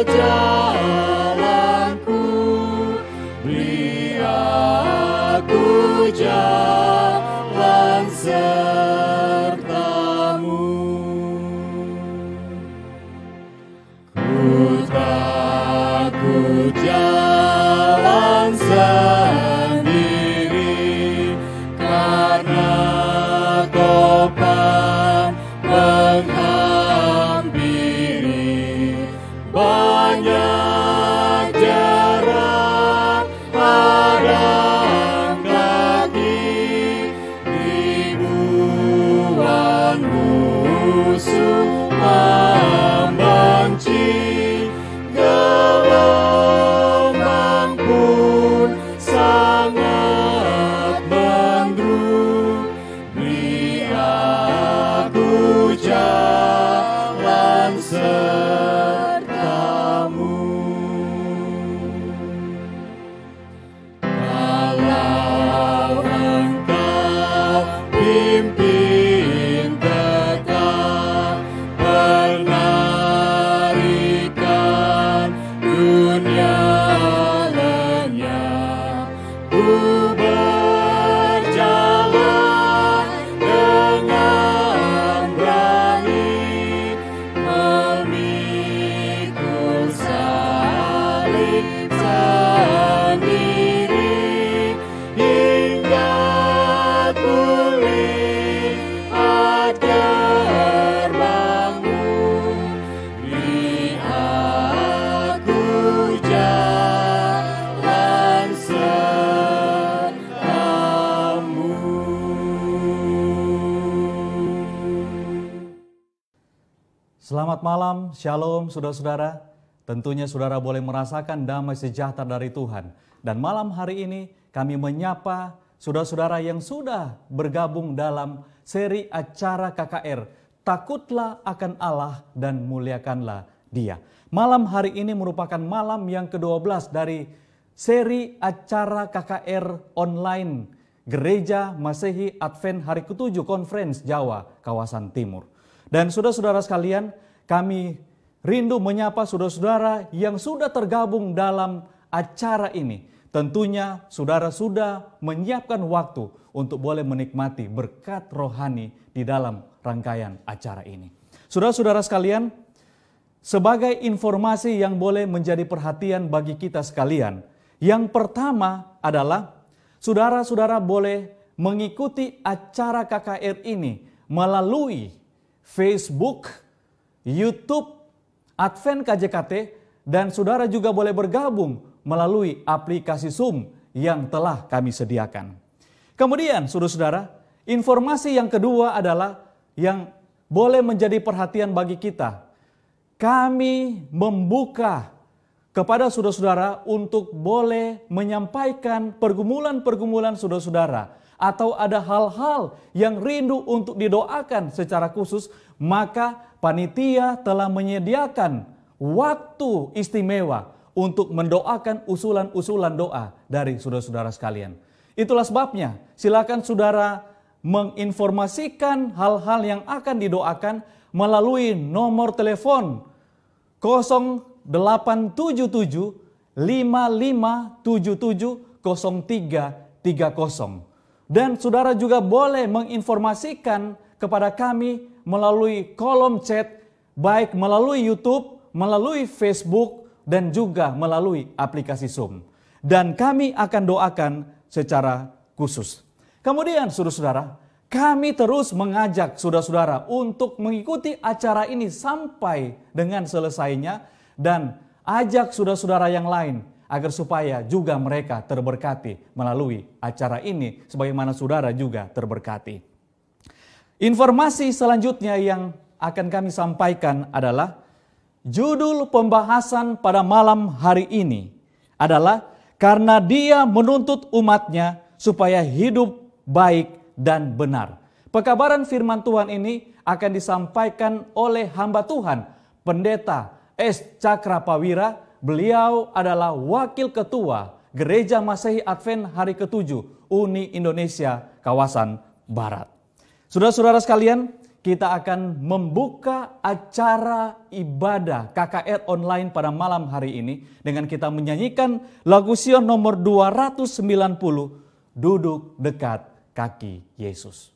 jalanku, beri aku jalan sertamu. Ku takut jalan sendiri, karena topan menghampiri. Banyak jarak hadang kaki, ribuan musuh membenci. Gelombang pun sangat mendung, beri aku jalan sertamu. Kalau engkau pimpin tegak penarikan dunia lenyap, ku berjalan dengan berani, memikul salib sendiri, hingga ku lihat gerbangmu, beri aku jalan sertamu. Selamat malam, shalom saudara-saudara. Tentunya saudara boleh merasakan damai sejahtera dari Tuhan. Dan malam hari ini kami menyapa saudara-saudara yang sudah bergabung dalam seri acara KKR. Takutlah akan Allah dan muliakanlah Dia. Malam hari ini merupakan malam yang ke-12 dari seri acara KKR online Gereja Masehi Advent Hari ke-7 Conference Jawa Kawasan Timur. Dan saudara-saudara sekalian, kami rindu menyapa saudara-saudara yang sudah tergabung dalam acara ini. Tentunya saudara sudah menyiapkan waktu untuk boleh menikmati berkat rohani di dalam rangkaian acara ini. Saudara-saudara sekalian, sebagai informasi yang boleh menjadi perhatian bagi kita sekalian, yang pertama adalah saudara-saudara boleh mengikuti acara KKR ini melalui Facebook, YouTube, Advent KJKT, dan saudara juga boleh bergabung melalui aplikasi Zoom yang telah kami sediakan. Kemudian saudara-saudara, informasi yang kedua adalah yang boleh menjadi perhatian bagi kita. Kami membuka kepada saudara-saudara untuk boleh menyampaikan pergumulan-pergumulan saudara-saudara, atau ada hal-hal yang rindu untuk didoakan secara khusus, maka panitia telah menyediakan waktu istimewa untuk mendoakan usulan-usulan doa dari saudara-saudara sekalian. Itulah sebabnya silakan saudara menginformasikan hal-hal yang akan didoakan melalui nomor telepon 0877 5577 0330. Dan saudara juga boleh menginformasikan kepada kami melalui kolom chat, baik melalui YouTube, melalui Facebook, dan juga melalui aplikasi Zoom. Dan kami akan doakan secara khusus. Kemudian saudara-saudara, kami terus mengajak saudara-saudara untuk mengikuti acara ini sampai dengan selesainya, dan ajak saudara-saudara yang lain agar supaya juga mereka terberkati melalui acara ini, sebagaimana saudara juga terberkati. Informasi selanjutnya yang akan kami sampaikan adalah judul pembahasan pada malam hari ini adalah karena Dia menuntut umatnya supaya hidup baik dan benar. Pekabaran firman Tuhan ini akan disampaikan oleh hamba Tuhan, Pendeta S. Cakrapawira. Beliau adalah Wakil Ketua Gereja Masehi Advent Hari ke-7 Uni Indonesia Kawasan Barat. Saudara-saudara sekalian, kita akan membuka acara ibadah KKR online pada malam hari ini dengan kita menyanyikan lagu Sion nomor 290, Duduk Dekat Kaki Yesus.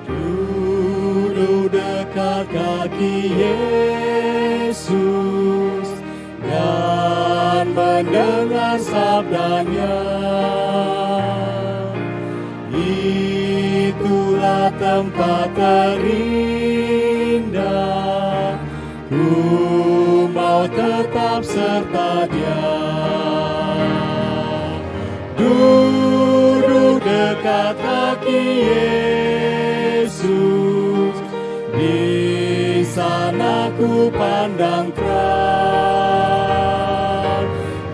Duduk dekat kaki Yesus dan mendengar sabdanya. Itulah tempat terindah, ku mau tetap serta Dia. Duduk dekat kaki Yesus, di sana ku pandang terang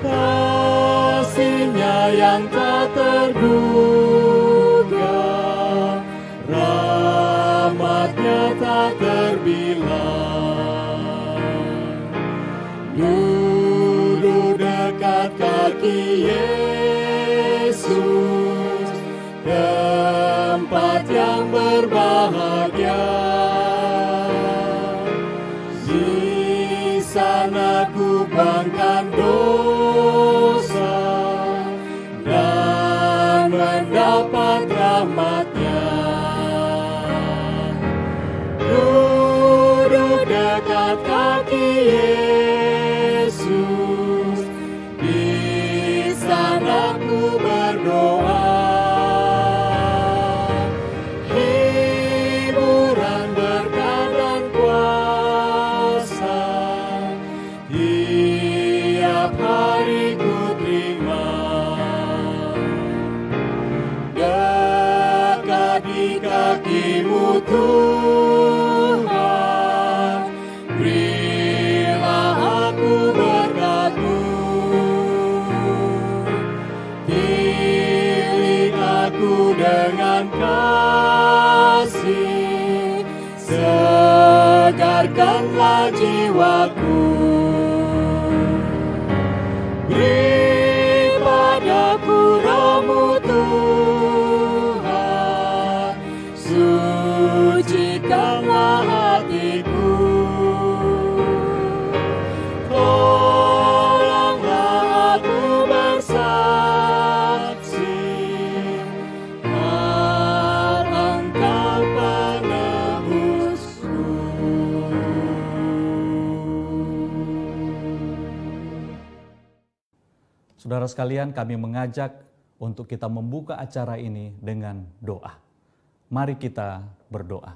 kasih-Nya yang tak terduga, rahmat-Nya tak terbilang. Duduk dekat kaki Yesus, tempat yang berbahagia. Di sana ku buangkan dosa dan mendapat rahmat-Nya. Duduk dekat kaki Yesus, di sana ku berdoa. Hiburan, berkat dan kuasa tiap hari ku terima. Dekat di kaki-Mu Tuhan, berilah aku berkat-Mu. Iringi aku dengan kasih, segarkanlah jiwaku. Beri padaku Roh-Mu Tuhan, sucikanlah hatiku. Tolonglah aku bersaksi, hal Engkau penebusku. Saudara sekalian, kami mengajak untuk kita membuka acara ini dengan doa. Mari kita berdoa.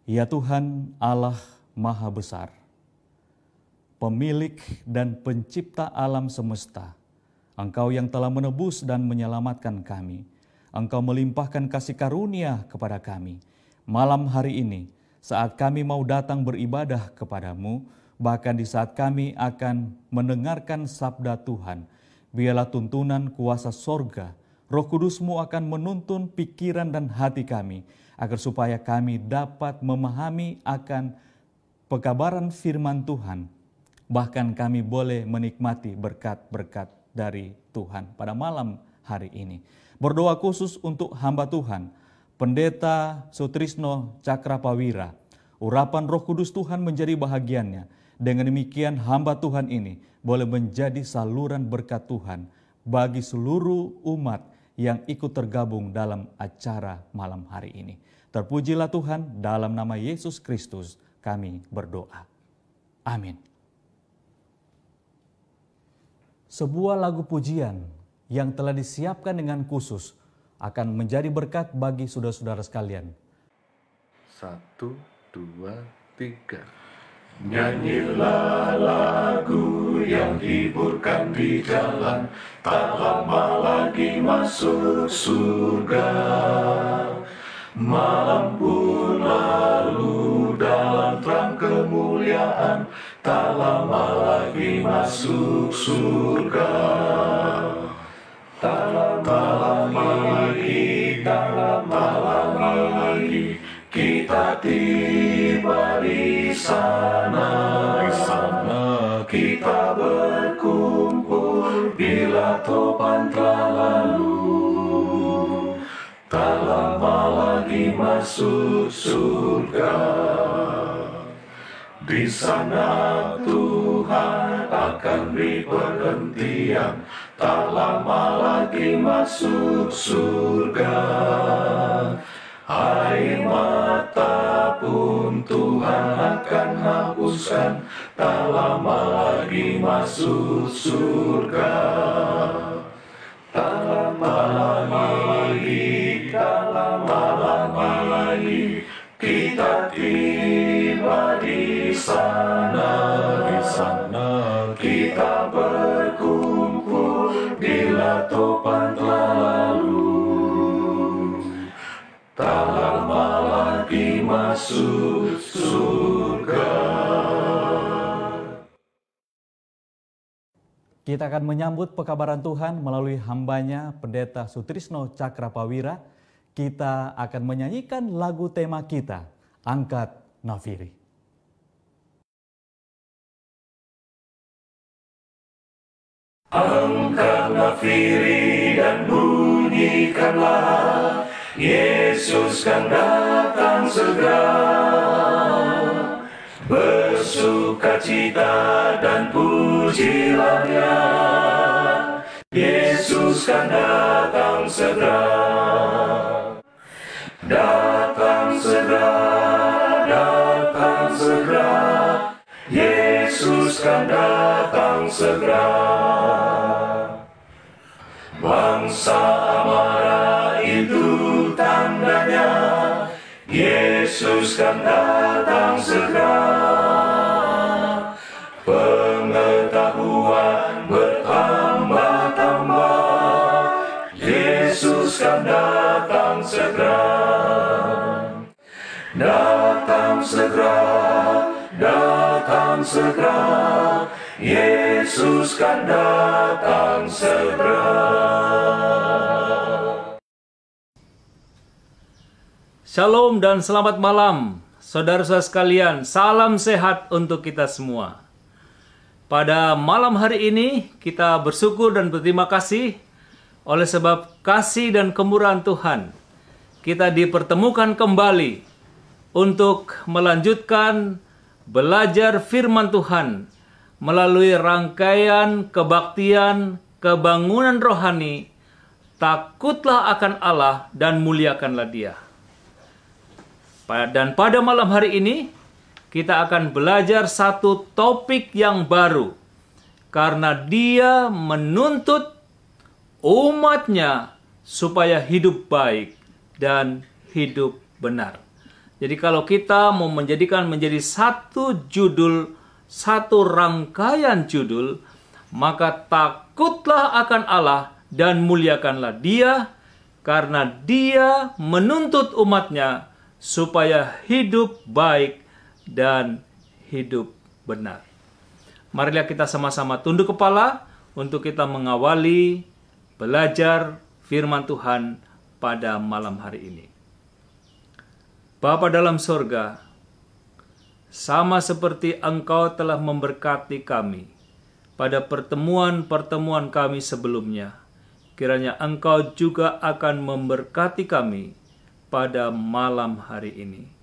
Ya Tuhan Allah Maha Besar, Pemilik dan Pencipta alam semesta, Engkau yang telah menebus dan menyelamatkan kami. Engkau melimpahkan kasih karunia kepada kami. Malam hari ini, saat kami mau datang beribadah kepadamu, bahkan di saat kami akan mendengarkan sabda Tuhan, biarlah tuntunan kuasa sorga, Roh Kudus-Mu akan menuntun pikiran dan hati kami, agar supaya kami dapat memahami akan pekabaran firman Tuhan. Bahkan kami boleh menikmati berkat-berkat dari Tuhan pada malam hari ini. Berdoa khusus untuk hamba Tuhan, Pendeta Sutrisno Cakrapawira. Urapan Roh Kudus Tuhan menjadi bahagiannya. Dengan demikian hamba Tuhan ini boleh menjadi saluran berkat Tuhan bagi seluruh umat yang ikut tergabung dalam acara malam hari ini. Terpujilah Tuhan, dalam nama Yesus Kristus kami berdoa. Amin. Sebuah lagu pujian yang telah disiapkan dengan khusus akan menjadi berkat bagi saudara-saudara sekalian. 1, 2, 3. Nyanyilah lagu yang hiburkan di jalan, tak lama lagi masuk surga. Malam pun lalu dalam terang kemuliaan, tak lama lagi masuk surga. Tak lama lagi kita tiba tiba di sana. Di sana kita berkumpul bila topan telah lalu. Tak lama lagi masuk surga. Di sana Tuhan akan beri perhentian. Tak lama lagi masuk surga. Air mata pun Tuhan akan hapuskan. Tak lama lagi masuk surga. Tak lama lagi, tak lama lagi, kita tiba di sana. Di sana kita berkumpul bila topan telah lalu. Tak lama lagi masuk surga. Kita akan menyambut pekabaran Tuhan melalui hambanya Pendeta Sutrisno Cakrapawira. Kita akan menyanyikan lagu tema kita, Angkat Nafiri. Angkat nafiri dan bunyikanlah, Yesus kan datang segera. Bersukacita dan pujilah Dia, Yesus kan datang segera. Datang segera, datang segera, Yesus kan datang segera. Bangsa marah itu tandanya, Yesus kan datang segera. Pengetahuan bertambah-tambah, Yesus kan datang segera. Datang segera, datang segera, Yesus kan datang segera. Shalom dan selamat malam, saudara-saudara sekalian. Salam sehat untuk kita semua. Pada malam hari ini kita bersyukur dan berterima kasih oleh sebab kasih dan kemurahan Tuhan. Kita dipertemukan kembali untuk melanjutkan belajar firman Tuhan melalui rangkaian kebaktian, kebangunan rohani, takutlah akan Allah dan muliakanlah Dia. Dan pada malam hari ini, kita akan belajar satu topik yang baru. Karena Dia menuntut umatnya supaya hidup baik dan hidup benar. Jadi kalau kita mau menjadi satu judul, satu rangkaian judul, maka takutlah akan Allah dan muliakanlah Dia, karena Dia menuntut umatnya supaya hidup baik dan hidup benar. Marilah kita sama-sama tunduk kepala untuk kita mengawali belajar firman Tuhan pada malam hari ini. Bapa dalam sorga, sama seperti Engkau telah memberkati kami pada pertemuan-pertemuan kami sebelumnya, kiranya Engkau juga akan memberkati kami pada malam hari ini.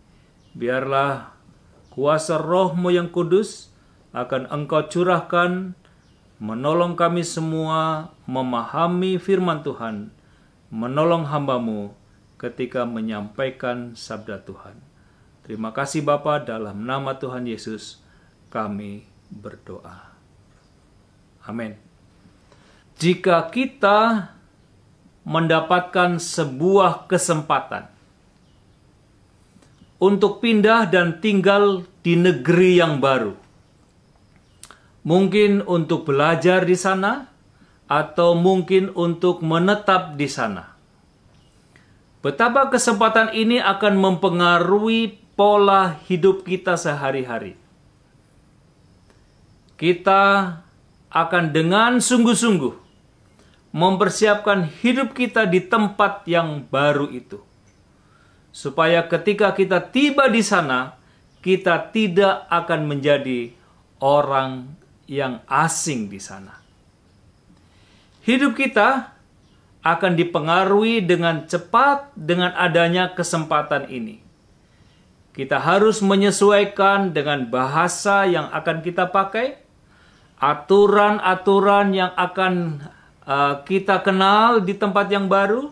Biarlah kuasa Roh-Mu yang kudus akan Engkau curahkan, menolong kami semua memahami firman Tuhan, menolong hamba-Mu ketika menyampaikan sabda Tuhan. Terima kasih Bapa, dalam nama Tuhan Yesus kami berdoa. Amin. Jika kita mendapatkan sebuah kesempatan untuk pindah dan tinggal di negeri yang baru, mungkin untuk belajar di sana atau mungkin untuk menetap di sana, betapa kesempatan ini akan mempengaruhi pola hidup kita sehari-hari. Kita akan dengan sungguh-sungguh mempersiapkan hidup kita di tempat yang baru itu, supaya ketika kita tiba di sana, kita tidak akan menjadi orang yang asing di sana. Hidup kita akan dipengaruhi dengan cepat dengan adanya kesempatan ini. Kita harus menyesuaikan dengan bahasa yang akan kita pakai, aturan-aturan yang akan kita kenal di tempat yang baru,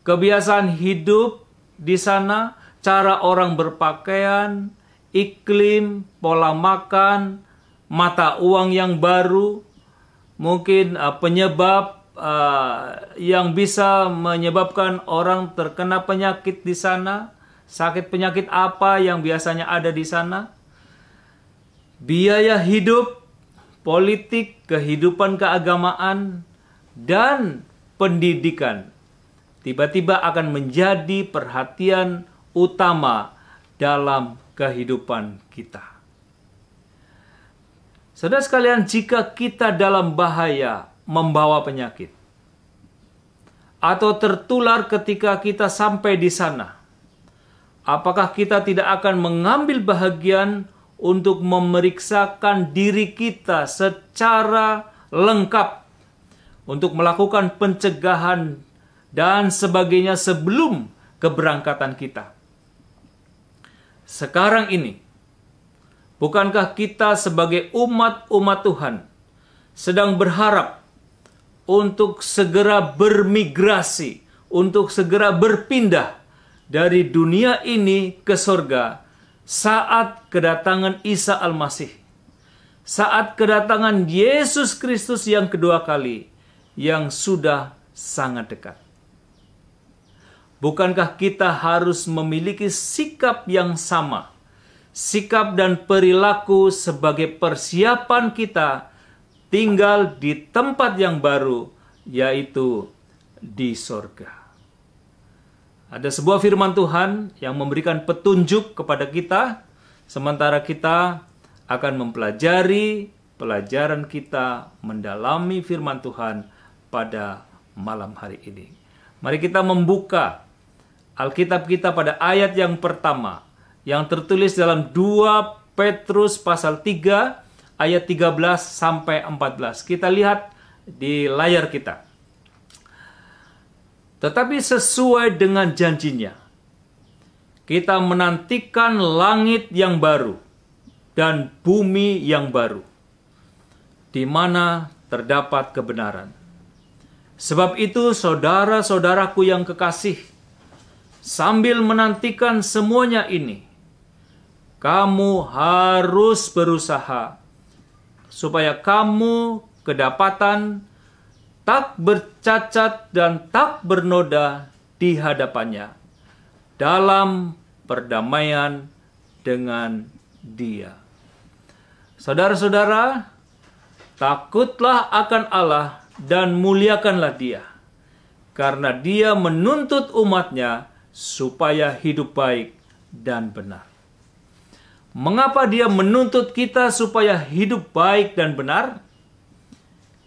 kebiasaan hidup di sana, cara orang berpakaian, iklim, pola makan, mata uang yang baru, mungkin penyebab yang bisa menyebabkan orang terkena penyakit di sana, sakit penyakit apa yang biasanya ada di sana, biaya hidup, politik, kehidupan keagamaan, dan pendidikan tiba-tiba akan menjadi perhatian utama dalam kehidupan kita. Saudara sekalian, jika kita dalam bahaya membawa penyakit atau tertular ketika kita sampai di sana, apakah kita tidak akan mengambil bahagian untuk memeriksakan diri kita secara lengkap untuk melakukan pencegahan dan sebagainya sebelum keberangkatan kita? Sekarang ini, bukankah kita sebagai umat Tuhan sedang berharap untuk segera bermigrasi, untuk segera berpindah dari dunia ini ke surga saat kedatangan Isa Al-Masih, saat kedatangan Yesus Kristus yang kedua kali yang sudah sangat dekat? Bukankah kita harus memiliki sikap yang sama, sikap dan perilaku sebagai persiapan kita tinggal di tempat yang baru, yaitu di surga? Ada sebuah firman Tuhan yang memberikan petunjuk kepada kita, sementara kita akan mempelajari pelajaran kita mendalami firman Tuhan pada malam hari ini. Mari kita membuka Alkitab kita pada ayat yang pertama, yang tertulis dalam 2 Petrus pasal 3 ayat 13 sampai 14. Kita lihat di layar kita. Tetapi sesuai dengan janjinya, kita menantikan langit yang baru dan bumi yang baru, di mana terdapat kebenaran. Sebab itu, saudara-saudaraku yang kekasih, sambil menantikan semuanya ini, kamu harus berusaha supaya kamu kedapatan tak bercacat dan tak bernoda di hadapannya dalam perdamaian dengan Dia. Saudara-saudara, takutlah akan Allah dan muliakanlah Dia, karena Dia menuntut umatnya supaya hidup baik dan benar. Mengapa Dia menuntut kita supaya hidup baik dan benar?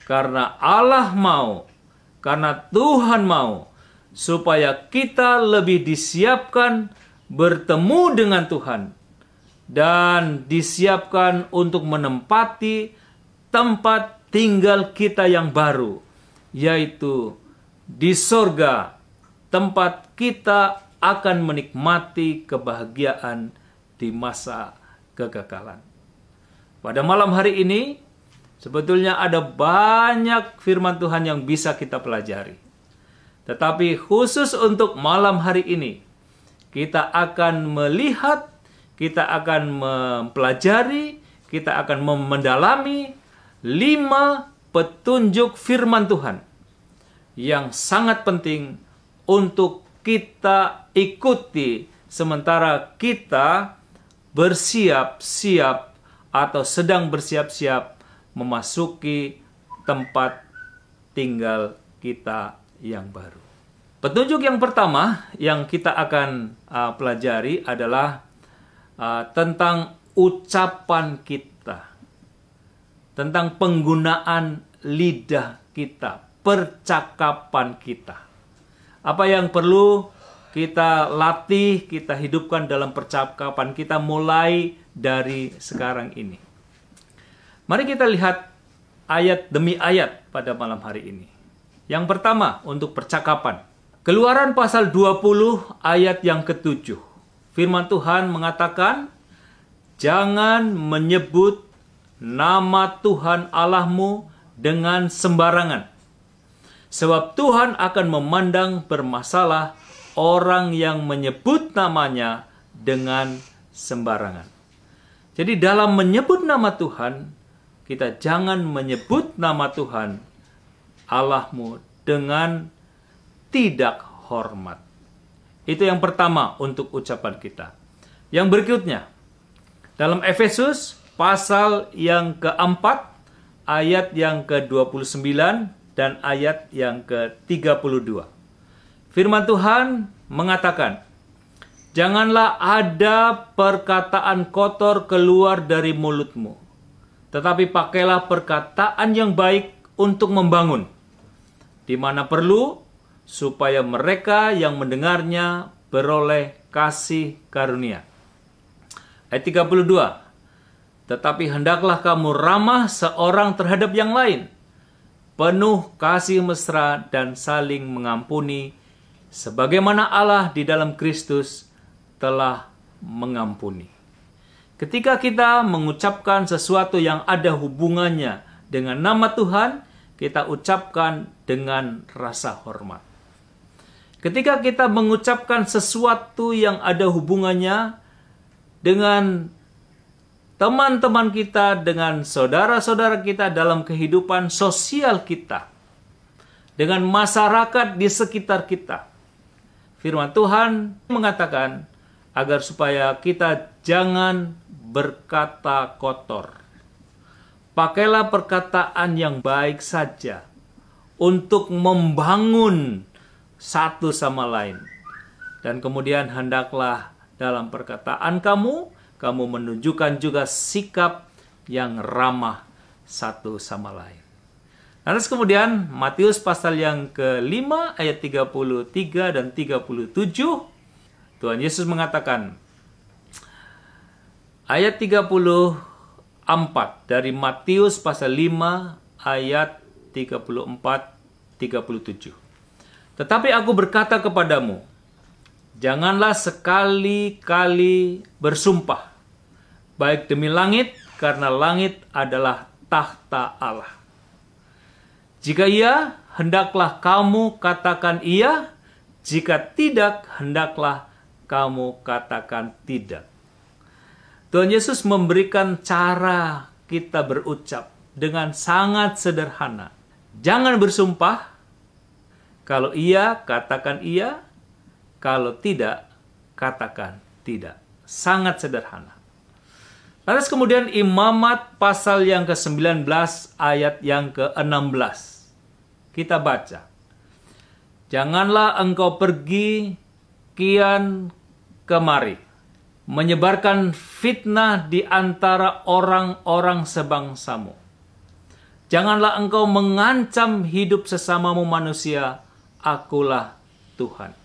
Karena Allah mau, karena Tuhan mau, supaya kita lebih disiapkan bertemu dengan Tuhan dan disiapkan untuk menempati tempat tinggal kita yang baru, yaitu di sorga, tempat kita akan menikmati kebahagiaan di masa kekekalan. Pada malam hari ini, sebetulnya ada banyak firman Tuhan yang bisa kita pelajari. Tetapi khusus untuk malam hari ini, kita akan melihat, kita akan mempelajari, kita akan mendalami 5 petunjuk firman Tuhan yang sangat penting untuk kita ikuti sementara kita bersiap-siap atau sedang bersiap-siap memasuki tempat tinggal kita yang baru. Petunjuk yang pertama yang kita akan pelajari adalah tentang ucapan kita, tentang penggunaan lidah kita, percakapan kita. Apa yang perlu kita latih, kita hidupkan dalam percakapan kita mulai dari sekarang ini. Mari kita lihat ayat demi ayat pada malam hari ini. Yang pertama untuk percakapan. Keluaran pasal 20 ayat yang ke-7. Firman Tuhan mengatakan, jangan menyebut nama Tuhan Allahmu dengan sembarangan. Sebab Tuhan akan memandang bermasalah orang yang menyebut namanya dengan sembarangan. Jadi dalam menyebut nama Tuhan, kita jangan menyebut nama Tuhan Allahmu dengan tidak hormat. Itu yang pertama untuk ucapan kita. Yang berikutnya, dalam Efesus pasal yang keempat, ayat yang ke-29 dan ayat yang ke-32. Firman Tuhan mengatakan, janganlah ada perkataan kotor keluar dari mulutmu, tetapi pakailah perkataan yang baik untuk membangun, di mana perlu, supaya mereka yang mendengarnya beroleh kasih karunia. Ayat 32, tetapi hendaklah kamu ramah seorang terhadap yang lain, penuh kasih mesra dan saling mengampuni, sebagaimana Allah di dalam Kristus telah mengampuni. Ketika kita mengucapkan sesuatu yang ada hubungannya dengan nama Tuhan, kita ucapkan dengan rasa hormat. Ketika kita mengucapkan sesuatu yang ada hubungannya dengan teman-teman kita, dengan saudara-saudara kita dalam kehidupan sosial kita, dengan masyarakat di sekitar kita, firman Tuhan mengatakan agar supaya kita jangan berkata kotor. Pakailah perkataan yang baik saja untuk membangun satu sama lain. Dan kemudian hendaklah dalam perkataan kamu menunjukkan juga sikap yang ramah satu sama lain. Terus kemudian Matius pasal yang ke-5 ayat 33 dan 37, Tuhan Yesus mengatakan, ayat 34 dari Matius pasal 5 ayat 34-37. Tetapi aku berkata kepadamu, janganlah sekali-kali bersumpah, baik demi langit, karena langit adalah tahta Allah. Jika iya, hendaklah kamu katakan iya. Jika tidak, hendaklah kamu katakan tidak. Tuhan Yesus memberikan cara kita berucap dengan sangat sederhana. Jangan bersumpah. Kalau iya, katakan iya. Kalau tidak, katakan tidak. Sangat sederhana. Lalu kemudian Imamat pasal yang ke-19 ayat yang ke-16. Kita baca. Janganlah engkau pergi kian kemari, menyebarkan fitnah di antara orang-orang sebangsamu. Janganlah engkau mengancam hidup sesamamu manusia, akulah Tuhan.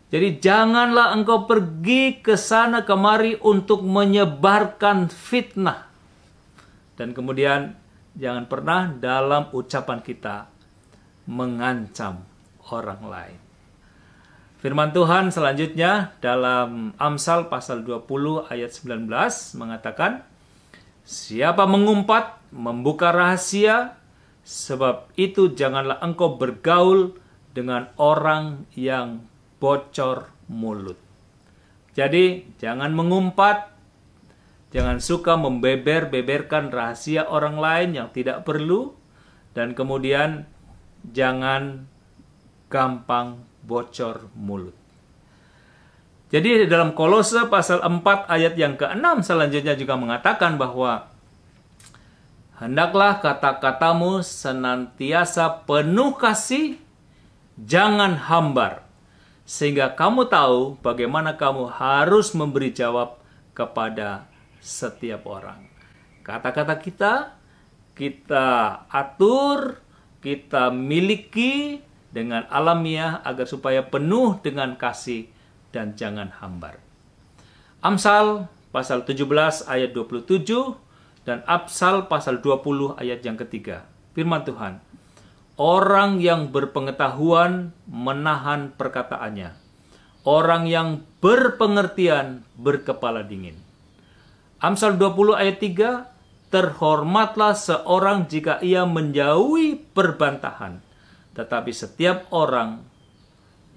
Jadi janganlah engkau pergi ke sana kemari untuk menyebarkan fitnah. Dan kemudian jangan pernah dalam ucapan kita mengancam orang lain. Firman Tuhan selanjutnya dalam Amsal pasal 20 ayat 19 mengatakan, siapa mengumpat, membuka rahasia, sebab itu janganlah engkau bergaul dengan orang yang bocor mulut. Jadi jangan mengumpat, jangan suka membeberkan rahasia orang lain yang tidak perlu, dan kemudian jangan gampang bocor mulut. Jadi dalam Kolose pasal 4 ayat yang ke-6 selanjutnya juga mengatakan bahwa hendaklah kata-katamu senantiasa penuh kasih, jangan hambar, sehingga kamu tahu bagaimana kamu harus memberi jawab kepada setiap orang. Kata-kata kita atur, kita miliki dengan alamiah agar supaya penuh dengan kasih dan jangan hambar. Amsal pasal 17 ayat 27 dan Amsal pasal 20 ayat yang ketiga. Firman Tuhan, orang yang berpengetahuan menahan perkataannya. Orang yang berpengertian berkepala dingin. Amsal 20 ayat 3, terhormatlah seorang jika ia menjauhi perbantahan. Tetapi setiap orang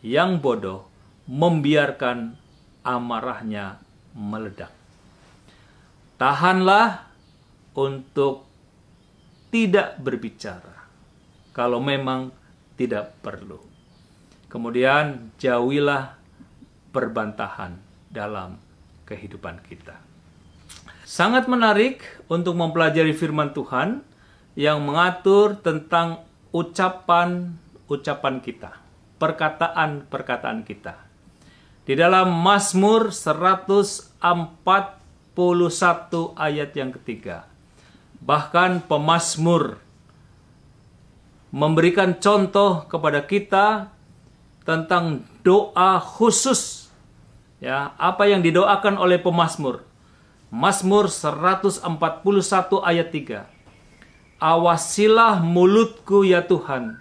yang bodoh membiarkan amarahnya meledak. Tahanlah untuk tidak berbicara kalau memang tidak perlu. Kemudian jauhilah perbantahan dalam kehidupan kita. Sangat menarik untuk mempelajari firman Tuhan yang mengatur tentang ucapan-ucapan kita, perkataan-perkataan kita. Di dalam Mazmur 141 ayat yang ketiga, bahkan pemazmur memberikan contoh kepada kita tentang doa khusus. Ya, apa yang didoakan oleh pemazmur. Mazmur 141 ayat 3. Awasilah mulutku ya Tuhan,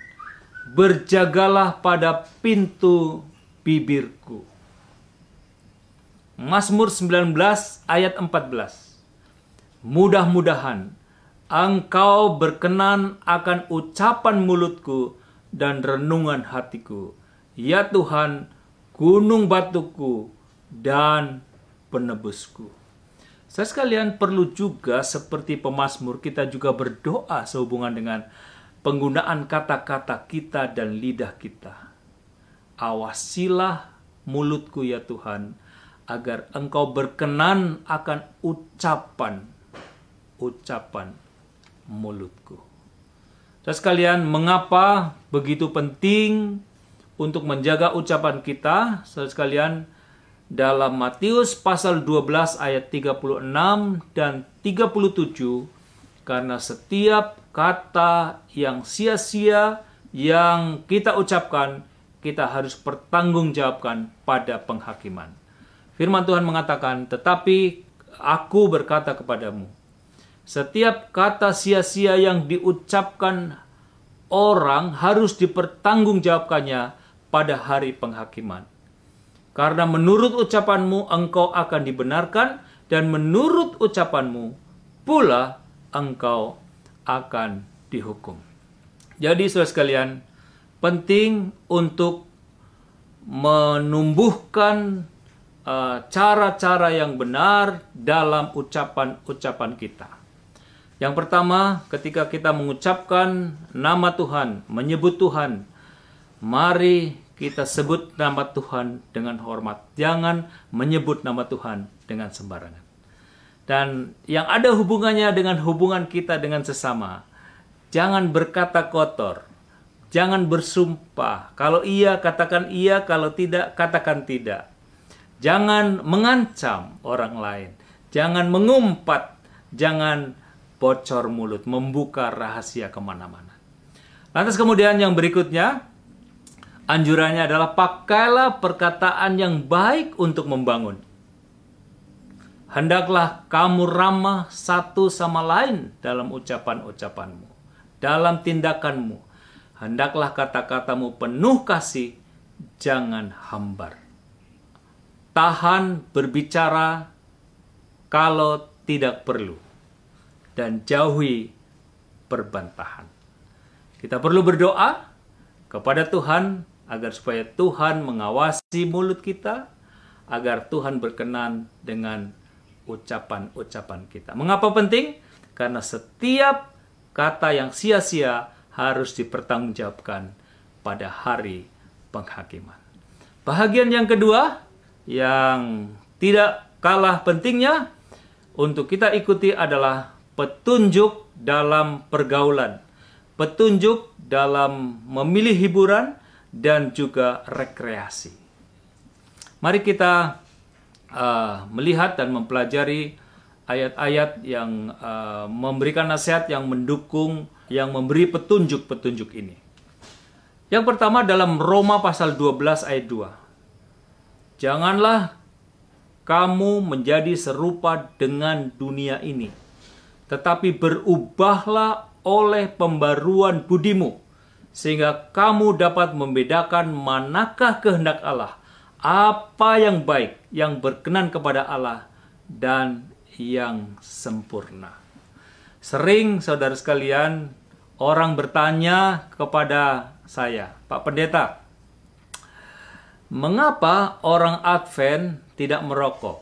berjagalah pada pintu bibirku. Mazmur 19 ayat 14. Mudah-mudahan Engkau berkenan akan ucapan mulutku dan renungan hatiku. Ya Tuhan, gunung batuku dan penebusku. Saya sekalian perlu juga seperti pemazmur kita juga berdoa sehubungan dengan penggunaan kata-kata kita dan lidah kita. Awasilah mulutku ya Tuhan, agar Engkau berkenan akan ucapan mulutku. Saya sekalian, mengapa begitu penting untuk menjaga ucapan kita? Saya sekalian, dalam Matius pasal 12 ayat 36 dan 37, karena setiap kata yang sia-sia yang kita ucapkan, kita harus pertanggungjawabkan pada penghakiman. Firman Tuhan mengatakan, tetapi aku berkata kepadamu, setiap kata sia-sia yang diucapkan orang harus dipertanggungjawabkannya pada hari penghakiman. Karena menurut ucapanmu engkau akan dibenarkan, dan menurut ucapanmu pula engkau akan dihukum. Jadi saudara sekalian, penting untuk menumbuhkan cara-cara yang benar dalam ucapan-ucapan kita. Yang pertama, ketika kita mengucapkan nama Tuhan, menyebut Tuhan, mari kita sebut nama Tuhan dengan hormat. Jangan menyebut nama Tuhan dengan sembarangan. Dan yang ada hubungannya dengan hubungan kita dengan sesama. Jangan berkata kotor. Jangan bersumpah. Kalau iya, katakan iya. Kalau tidak, katakan tidak. Jangan mengancam orang lain. Jangan mengumpat. Jangan bocor mulut, membuka rahasia kemana-mana. Lantas kemudian yang berikutnya, anjurannya adalah pakailah perkataan yang baik untuk membangun. Hendaklah kamu ramah satu sama lain dalam ucapan-ucapanmu, dalam tindakanmu. Hendaklah kata-katamu penuh kasih, jangan hambar. Tahan berbicara kalau tidak perlu, dan jauhi perbantahan. Kita perlu berdoa kepada Tuhan agar supaya Tuhan mengawasi mulut kita, agar Tuhan berkenan dengan ucapan-ucapan kita. Mengapa penting? Karena setiap kata yang sia-sia harus dipertanggungjawabkan pada hari penghakiman. Bahagian yang kedua, yang tidak kalah pentingnya untuk kita ikuti adalah petunjuk dalam pergaulan, petunjuk dalam memilih hiburan, dan juga rekreasi. Mari kita melihat dan mempelajari ayat-ayat yang memberikan nasihat, yang mendukung, yang memberi petunjuk-petunjuk ini. Yang pertama dalam Roma pasal 12 ayat 2. Janganlah kamu menjadi serupa dengan dunia ini, tetapi berubahlah oleh pembaruan budimu, sehingga kamu dapat membedakan manakah kehendak Allah, apa yang baik, yang berkenan kepada Allah, dan yang sempurna. Sering saudara sekalian, orang bertanya kepada saya, Pak Pendeta, mengapa orang Advent tidak merokok?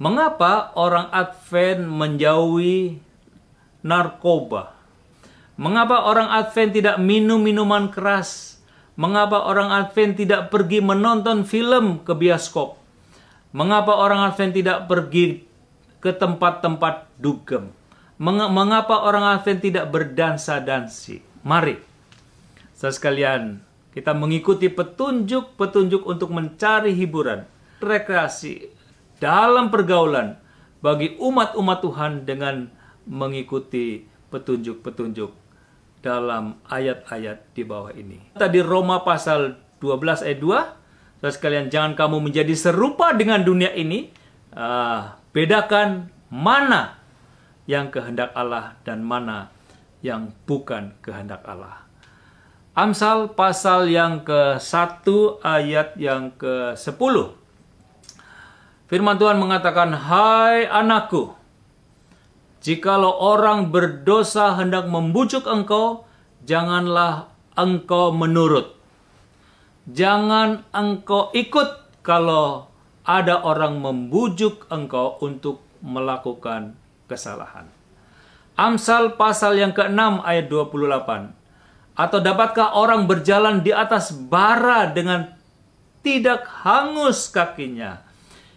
Mengapa orang Advent menjauhi narkoba? Mengapa orang Advent tidak minum minuman keras? Mengapa orang Advent tidak pergi menonton film ke bioskop? Mengapa orang Advent tidak pergi ke tempat-tempat dugem? Mengapa orang Advent tidak berdansa-dansi? Mari, saudara sekalian, kita mengikuti petunjuk-petunjuk untuk mencari hiburan, rekreasi dalam pergaulan bagi umat-umat Tuhan dengan mengikuti petunjuk-petunjuk dalam ayat-ayat di bawah ini. Tadi Roma pasal 12 ayat 2, saudara sekalian, jangan kamu menjadi serupa dengan dunia ini. Bedakan mana yang kehendak Allah dan mana yang bukan kehendak Allah. Amsal pasal yang ke-1 ayat yang ke-10. Firman Tuhan mengatakan, hai anakku, jikalau orang berdosa hendak membujuk engkau, janganlah engkau menurut. Jangan engkau ikut kalau ada orang membujuk engkau untuk melakukan kesalahan. Amsal pasal yang ke-6 ayat 28. Atau dapatkah orang berjalan di atas bara dengan tidak hangus kakinya?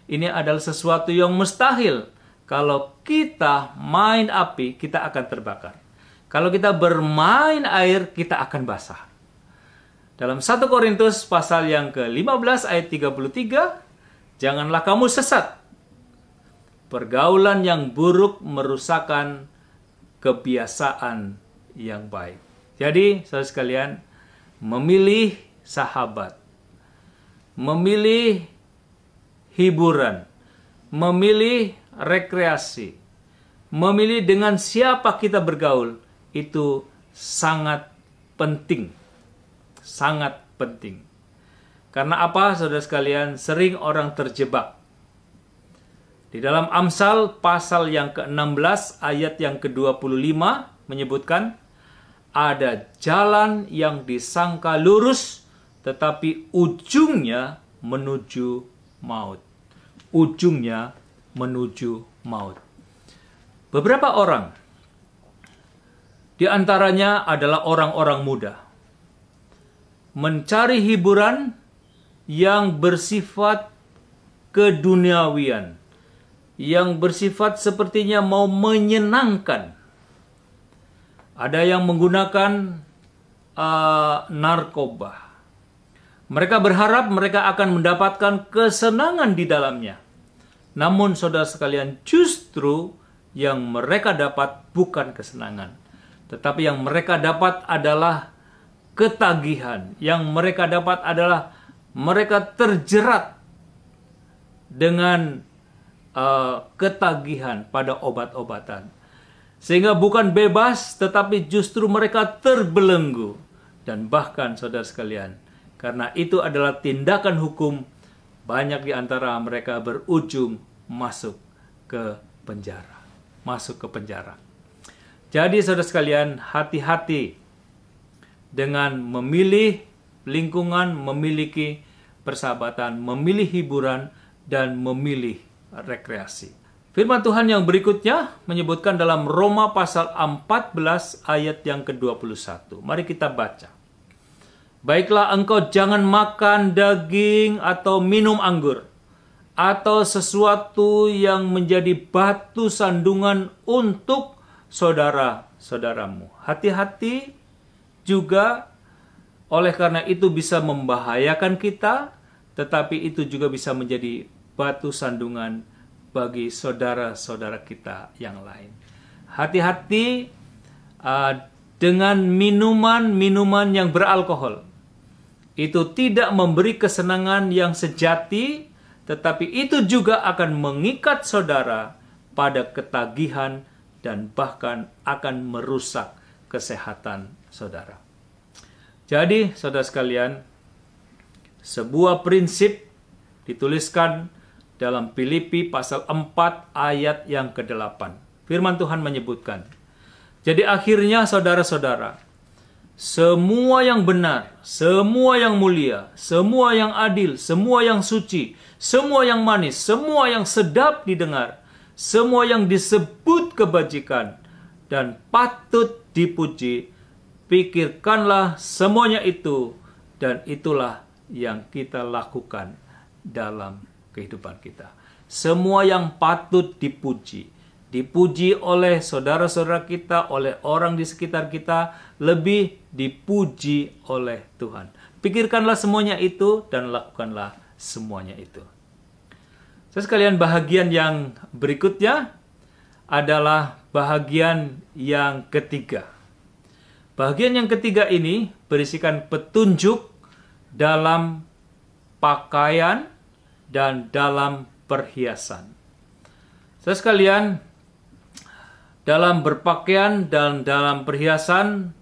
Ini adalah sesuatu yang mustahil. Kalau kita main api, kita akan terbakar. Kalau kita bermain air, kita akan basah. Dalam 1 Korintus pasal yang ke-15 ayat 33, janganlah kamu sesat. Pergaulan yang buruk merusakkan kebiasaan yang baik. Jadi, saudara sekalian, memilih sahabat, memilih hiburan, memilih rekreasi, memilih dengan siapa kita bergaul, itu sangat penting. Sangat penting. Karena apa, saudara sekalian? Sering orang terjebak. Di dalam Amsal pasal yang ke-16 ayat yang ke-25 menyebutkan, ada jalan yang disangka lurus, tetapi ujungnya menuju maut. Ujungnya menuju maut. Beberapa orang, di antaranya adalah orang-orang muda, mencari hiburan yang bersifat keduniawian, yang bersifat sepertinya mau menyenangkan. Ada yang menggunakan narkoba. Mereka berharap mereka akan mendapatkan kesenangan di dalamnya. Namun saudara sekalian, justru yang mereka dapat bukan kesenangan, tetapi yang mereka dapat adalah ketagihan. Yang mereka dapat adalah mereka terjerat dengan ketagihan pada obat-obatan. Sehingga bukan bebas, tetapi justru mereka terbelenggu. Dan bahkan saudara sekalian, karena itu adalah tindakan hukum, banyak di antara mereka berujung masuk ke penjara. Masuk ke penjara. Jadi saudara sekalian, hati-hati dengan memilih lingkungan, memiliki persahabatan, memilih hiburan, dan memilih rekreasi. Firman Tuhan yang berikutnya menyebutkan dalam Roma pasal 14 ayat yang ke-21. Mari kita baca. Baiklah, engkau jangan makan daging atau minum anggur, atau sesuatu yang menjadi batu sandungan untuk saudara-saudaramu. Hati-hati juga, oleh karena itu bisa membahayakan kita, tetapi itu juga bisa menjadi batu sandungan bagi saudara-saudara kita yang lain. Hati-hati dengan minuman-minuman yang beralkohol. Itu tidak memberi kesenangan yang sejati, tetapi itu juga akan mengikat saudara pada ketagihan dan bahkan akan merusak kesehatan saudara. Jadi, saudara sekalian, sebuah prinsip dituliskan dalam Filipi pasal 4 ayat yang ke-8. Firman Tuhan menyebutkan, jadi akhirnya saudara-saudara, semua yang benar, semua yang mulia, semua yang adil, semua yang suci, semua yang manis, semua yang sedap didengar, semua yang disebut kebajikan dan patut dipuji, pikirkanlah semuanya itu, dan itulah yang kita lakukan dalam kehidupan kita. Semua yang patut dipuji, dipuji oleh saudara-saudara kita, oleh orang di sekitar kita, lebih dipuji oleh Tuhan. Pikirkanlah semuanya itu dan lakukanlah semuanya itu. Sekalian, bahagian yang berikutnya adalah bahagian yang ketiga. Bahagian yang ketiga ini berisikan petunjuk dalam pakaian dan dalam perhiasan. Sekalian, dalam berpakaian dan dalam perhiasan,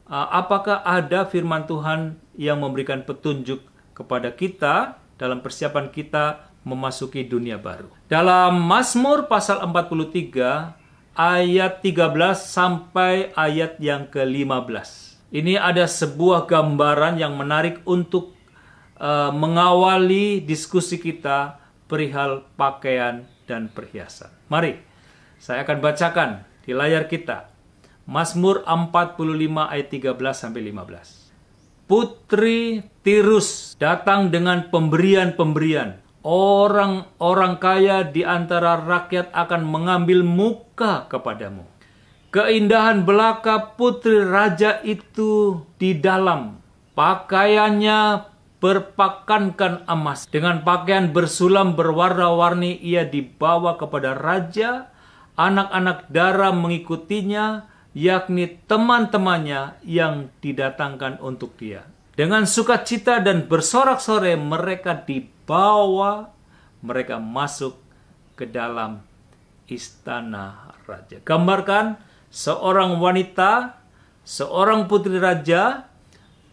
apakah ada firman Tuhan yang memberikan petunjuk kepada kita dalam persiapan kita memasuki dunia baru? Dalam Mazmur pasal 43 ayat 13 sampai ayat yang ke-15. Ini ada sebuah gambaran yang menarik untuk mengawali diskusi kita perihal pakaian dan perhiasan. Mari, saya akan bacakan di layar kita. Mazmur 45 ayat 13 sampai 15. Putri Tirus datang dengan pemberian-pemberian. Orang-orang kaya di antara rakyat akan mengambil muka kepadamu. Keindahan belaka putri raja itu di dalam. Pakaiannya berpakankan emas. Dengan pakaian bersulam berwarna-warni ia dibawa kepada raja. Anak-anak dara mengikutinya, yakni teman-temannya yang didatangkan untuk dia. Dengan sukacita dan bersorak-sorai mereka dibawa, mereka masuk ke dalam istana raja. Gambarkan seorang wanita, seorang putri raja,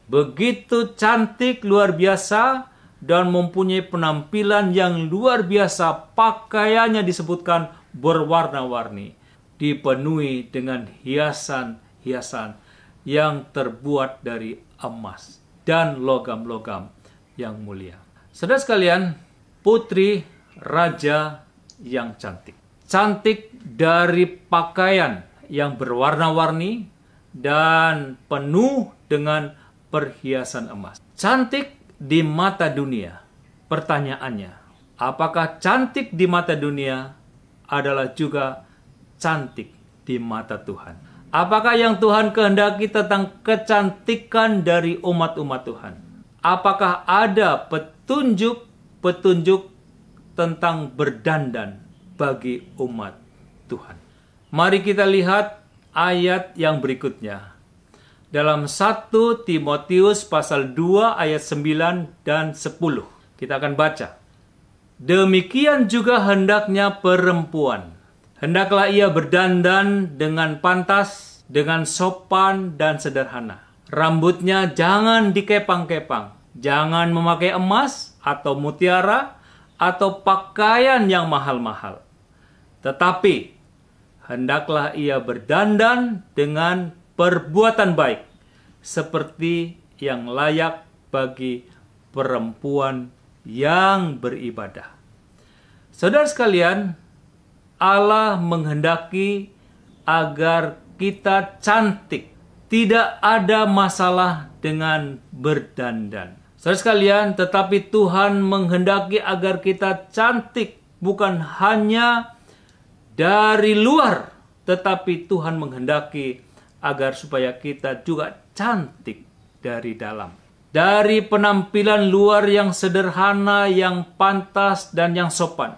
begitu cantik, luar biasa, dan mempunyai penampilan yang luar biasa. Pakaiannya disebutkan berwarna-warni, dipenuhi dengan hiasan-hiasan yang terbuat dari emas dan logam-logam yang mulia. Saudara sekalian, putri raja yang cantik. Cantik dari pakaian yang berwarna-warni dan penuh dengan perhiasan emas. Cantik di mata dunia. Pertanyaannya, apakah cantik di mata dunia adalah juga cantik di mata Tuhan? Apakah yang Tuhan kehendaki tentang kecantikan dari umat-umat Tuhan? Apakah ada petunjuk tentang berdandan bagi umat Tuhan? Mari kita lihat ayat yang berikutnya. Dalam 1 Timotius pasal 2 ayat 9 dan 10. Kita akan baca. Demikian juga hendaknya perempuan. Hendaklah ia berdandan dengan pantas, dengan sopan dan sederhana. Rambutnya jangan dikepang-kepang. Jangan memakai emas atau mutiara atau pakaian yang mahal-mahal. Tetapi hendaklah ia berdandan dengan perbuatan baik, seperti yang layak bagi perempuan yang beribadah. Saudara sekalian, Allah menghendaki agar kita cantik. Tidak ada masalah dengan berdandan. Saudara sekalian, tetapi Tuhan menghendaki agar kita cantik, bukan hanya dari luar, tetapi Tuhan menghendaki agar supaya kita juga cantik dari dalam. Dari penampilan luar yang sederhana, yang pantas, dan yang sopan.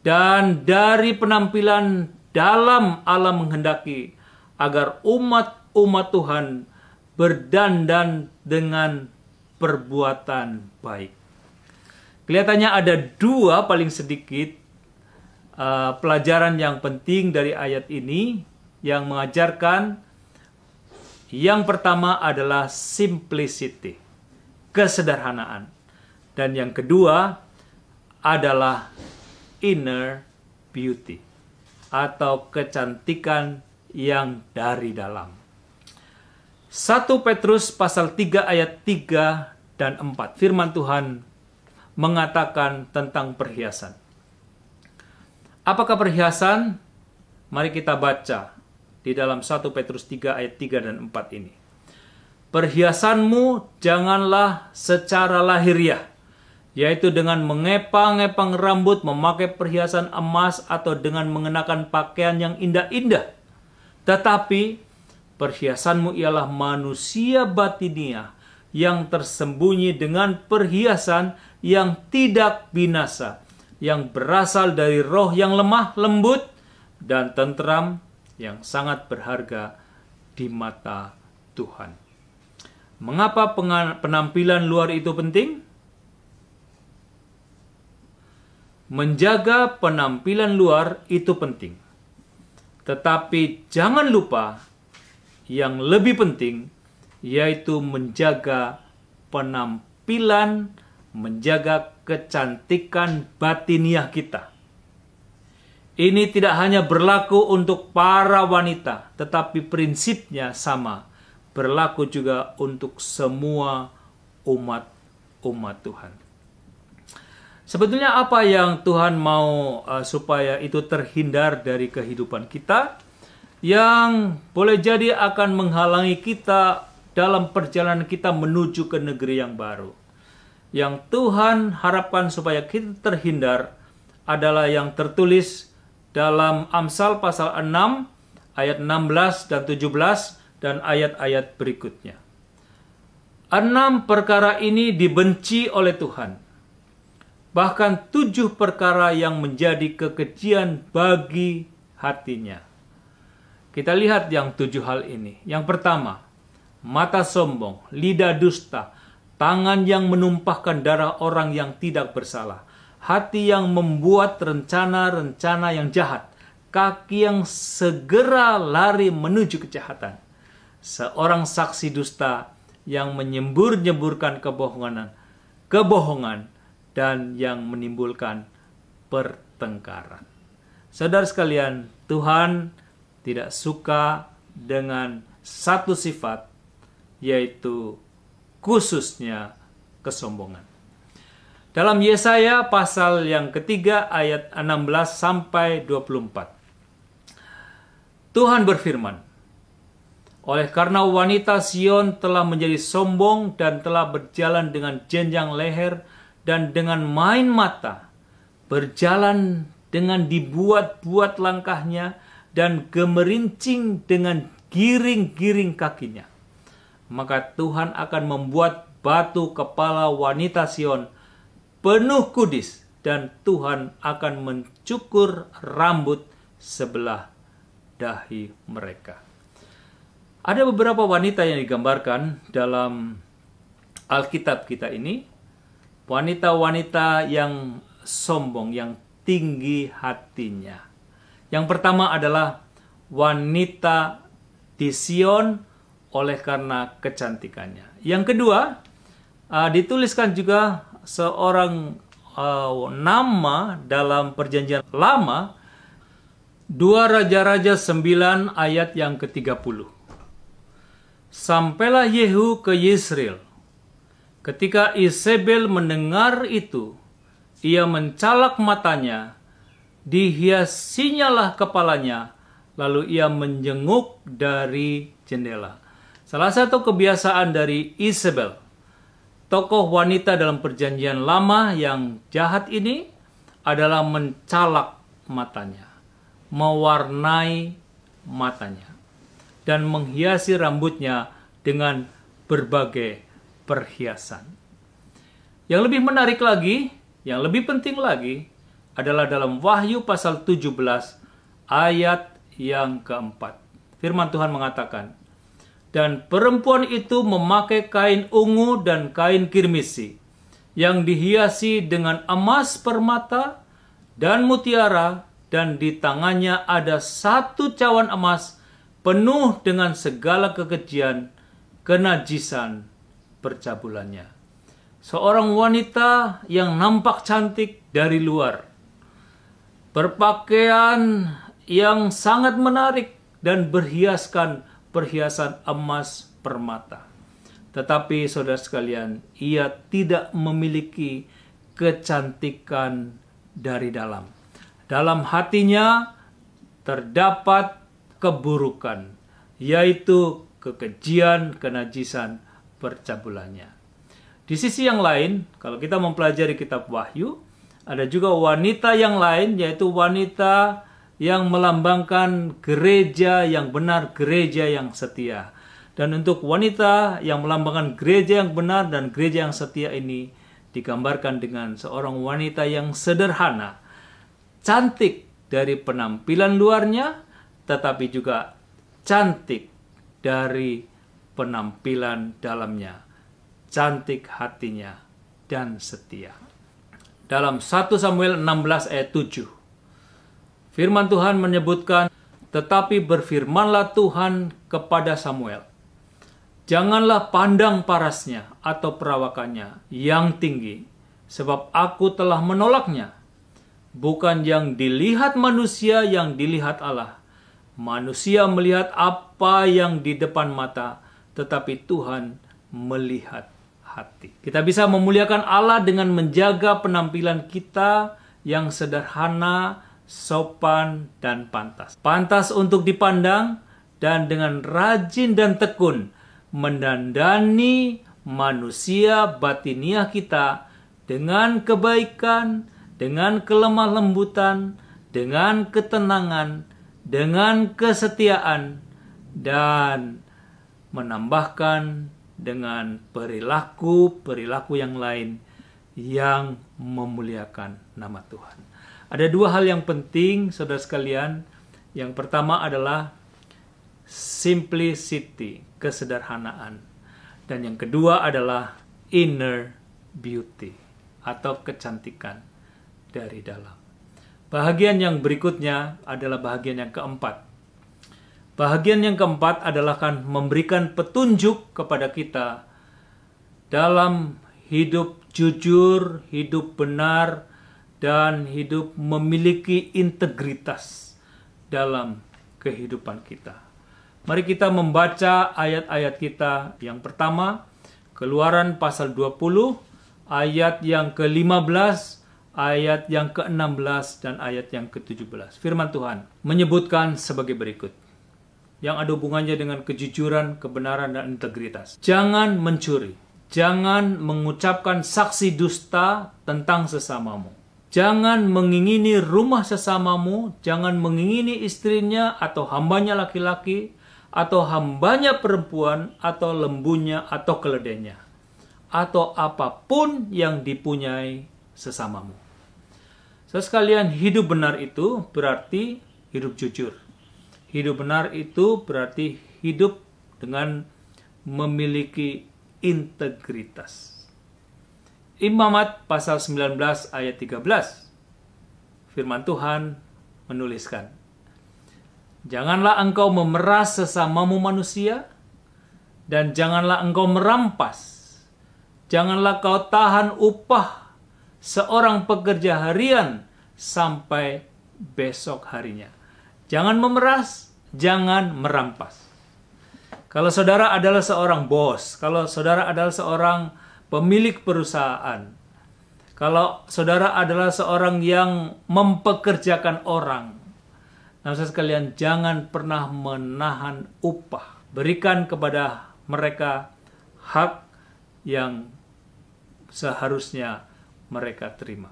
Dan dari penampilan dalam Allah menghendaki agar umat umat Tuhan berdandan dengan perbuatan baik. Kelihatannya ada dua paling sedikit pelajaran yang penting dari ayat ini yang mengajarkan. Yang pertama adalah simplicity, kesederhanaan. Dan yang kedua adalah inner beauty, atau kecantikan yang dari dalam. 1 Petrus pasal 3 ayat 3 dan 4. Firman Tuhan mengatakan tentang perhiasan. Apakah perhiasan? Mari kita baca di dalam 1 Petrus 3 ayat 3 dan 4 ini. Perhiasanmu janganlah secara lahiriah, yaitu dengan mengepang-epang rambut, memakai perhiasan emas, atau dengan mengenakan pakaian yang indah-indah. Tetapi perhiasanmu ialah manusia batiniah yang tersembunyi dengan perhiasan yang tidak binasa, yang berasal dari roh yang lemah, lembut, dan tentram, yang sangat berharga di mata Tuhan. Mengapa penampilan luar itu penting? Menjaga penampilan luar itu penting. Tetapi jangan lupa yang lebih penting, yaitu menjaga penampilan, menjaga kecantikan batiniah kita. Ini tidak hanya berlaku untuk para wanita, tetapi prinsipnya sama, berlaku juga untuk semua umat Tuhan. Sebetulnya apa yang Tuhan mau supaya itu terhindar dari kehidupan kita, yang boleh jadi akan menghalangi kita dalam perjalanan kita menuju ke negeri yang baru. Yang Tuhan harapkan supaya kita terhindar adalah yang tertulis dalam Amsal pasal 6 ayat 16 dan 17 dan ayat-ayat berikutnya. 6 perkara ini dibenci oleh Tuhan. Bahkan 7 perkara yang menjadi kekejian bagi hatinya. Kita lihat yang 7 hal ini. Yang pertama, mata sombong, lidah dusta, tangan yang menumpahkan darah orang yang tidak bersalah, hati yang membuat rencana-rencana yang jahat, kaki yang segera lari menuju kejahatan, seorang saksi dusta yang menyembur-nyemburkan kebohongan, dan yang menimbulkan pertengkaran. Saudara sekalian, Tuhan tidak suka dengan satu sifat, yaitu khususnya kesombongan. Dalam Yesaya pasal yang ketiga ayat 16 sampai 24. Tuhan berfirman, oleh karena wanita Sion telah menjadi sombong dan telah berjalan dengan jenjang leher dan dengan main mata, berjalan dengan dibuat-buat langkahnya dan gemerincing dengan giring-giring kakinya. Maka Tuhan akan membuat batu kepala wanita Sion penuh kudis, dan Tuhan akan mencukur rambut sebelah dahi mereka. Ada beberapa wanita yang digambarkan dalam Alkitab kita ini. Wanita-wanita yang sombong, yang tinggi hatinya. Yang pertama adalah wanita di Sion oleh karena kecantikannya. Yang kedua, dituliskan juga seorang nama dalam perjanjian lama, 2 Raja-Raja 9 ayat yang ke-30. Sampailah Yehu ke Yesreel. Ketika Isabel mendengar itu, ia mencalak matanya, dihiasinyalah kepalanya, lalu ia menjenguk dari jendela. Salah satu kebiasaan dari Isabel, tokoh wanita dalam perjanjian lama yang jahat ini, adalah mencalak matanya, mewarnai matanya, dan menghiasi rambutnya dengan berbagai perhiasan. Yang lebih menarik lagi, yang lebih penting lagi, adalah dalam Wahyu pasal 17 ayat yang keempat. Firman Tuhan mengatakan, Dan perempuan itu memakai kain ungu dan kain kirmisi yang dihiasi dengan emas, permata, dan mutiara, dan di tangannya ada 1 cawan emas penuh dengan segala kekejian, kenajisan, percabulannya. Seorang wanita yang nampak cantik dari luar, berpakaian yang sangat menarik dan berhiaskan perhiasan emas, permata. Tetapi saudara sekalian, ia tidak memiliki kecantikan dari dalam. Dalam hatinya terdapat keburukan, yaitu kekejian, kenajisan, percabulannya. Di sisi yang lain, kalau kita mempelajari kitab Wahyu, ada juga wanita yang lain, yaitu wanita yang melambangkan gereja yang benar, gereja yang setia. Dan untuk wanita yang melambangkan gereja yang benar dan gereja yang setia ini digambarkan dengan seorang wanita yang sederhana, cantik dari penampilan luarnya, tetapi juga cantik dari penampilan dalamnya, cantik hatinya dan setia. Dalam 1 Samuel 16 ayat 7, firman Tuhan menyebutkan, tetapi berfirmanlah Tuhan kepada Samuel, janganlah pandang parasnya atau perawakannya yang tinggi, sebab aku telah menolaknya. Bukan yang dilihat manusia yang dilihat Allah. Manusia melihat apa yang di depan mata, tetapi Tuhan melihat hati. Kita bisa memuliakan Allah dengan menjaga penampilan kita yang sederhana, sopan, dan pantas. Pantas untuk dipandang dan dengan rajin dan tekun mendandani manusia batiniah kita dengan kebaikan, dengan kelemah lembutan, dengan ketenangan, dengan kesetiaan, dan menambahkan dengan perilaku yang lain yang memuliakan nama Tuhan. Ada 2 hal yang penting, saudara sekalian. Yang pertama adalah simplicity, kesederhanaan. Dan yang kedua adalah inner beauty, atau kecantikan dari dalam. Bahagian yang berikutnya adalah bahagian yang keempat. Bahagian yang keempat adalah kan memberikan petunjuk kepada kita dalam hidup jujur, hidup benar, dan hidup memiliki integritas dalam kehidupan kita. Mari kita membaca ayat-ayat kita. Yang pertama, Keluaran pasal 20, ayat yang ke-15, ayat yang ke-16, dan ayat yang ke-17. Firman Tuhan menyebutkan sebagai berikut, yang ada hubungannya dengan kejujuran, kebenaran, dan integritas. Jangan mencuri. Jangan mengucapkan saksi dusta tentang sesamamu. Jangan mengingini rumah sesamamu. Jangan mengingini istrinya atau hambanya laki-laki, atau hambanya perempuan, atau lembunya, atau keledainya, atau apapun yang dipunyai sesamamu. Sekalian, hidup benar itu berarti hidup jujur. Hidup benar itu berarti hidup dengan memiliki integritas. Imamat pasal 19 ayat 13. Firman Tuhan menuliskan, janganlah engkau memeras sesamamu manusia, dan janganlah engkau merampas. Janganlah kau tahan upah seorang pekerja harian sampai besok harinya. Jangan memeras, jangan merampas. Kalau saudara adalah seorang bos, kalau saudara adalah seorang pemilik perusahaan, kalau saudara adalah seorang yang mempekerjakan orang, nah saudara sekalian, jangan pernah menahan upah. Berikan kepada mereka hak yang seharusnya mereka terima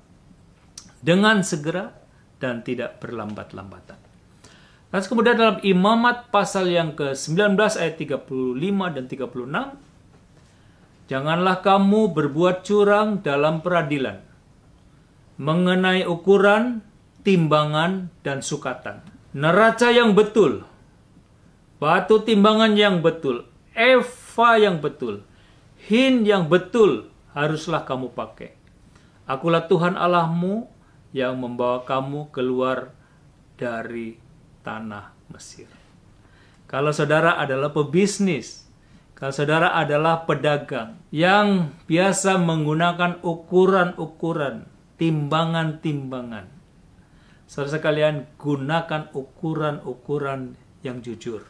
dengan segera dan tidak berlambat-lambatan. Lalu kemudian dalam Imamat pasal yang ke-19 ayat 35 dan 36, janganlah kamu berbuat curang dalam peradilan, mengenai ukuran, timbangan, dan sukatan. Neraca yang betul, batu timbangan yang betul, eva yang betul, hin yang betul haruslah kamu pakai. Akulah Tuhan Allahmu yang membawa kamu keluar dari tanah Mesir. Kalau saudara adalah pebisnis, kalau saudara adalah pedagang yang biasa menggunakan ukuran-ukuran, timbangan-timbangan, saudara sekalian, gunakan ukuran-ukuran yang jujur.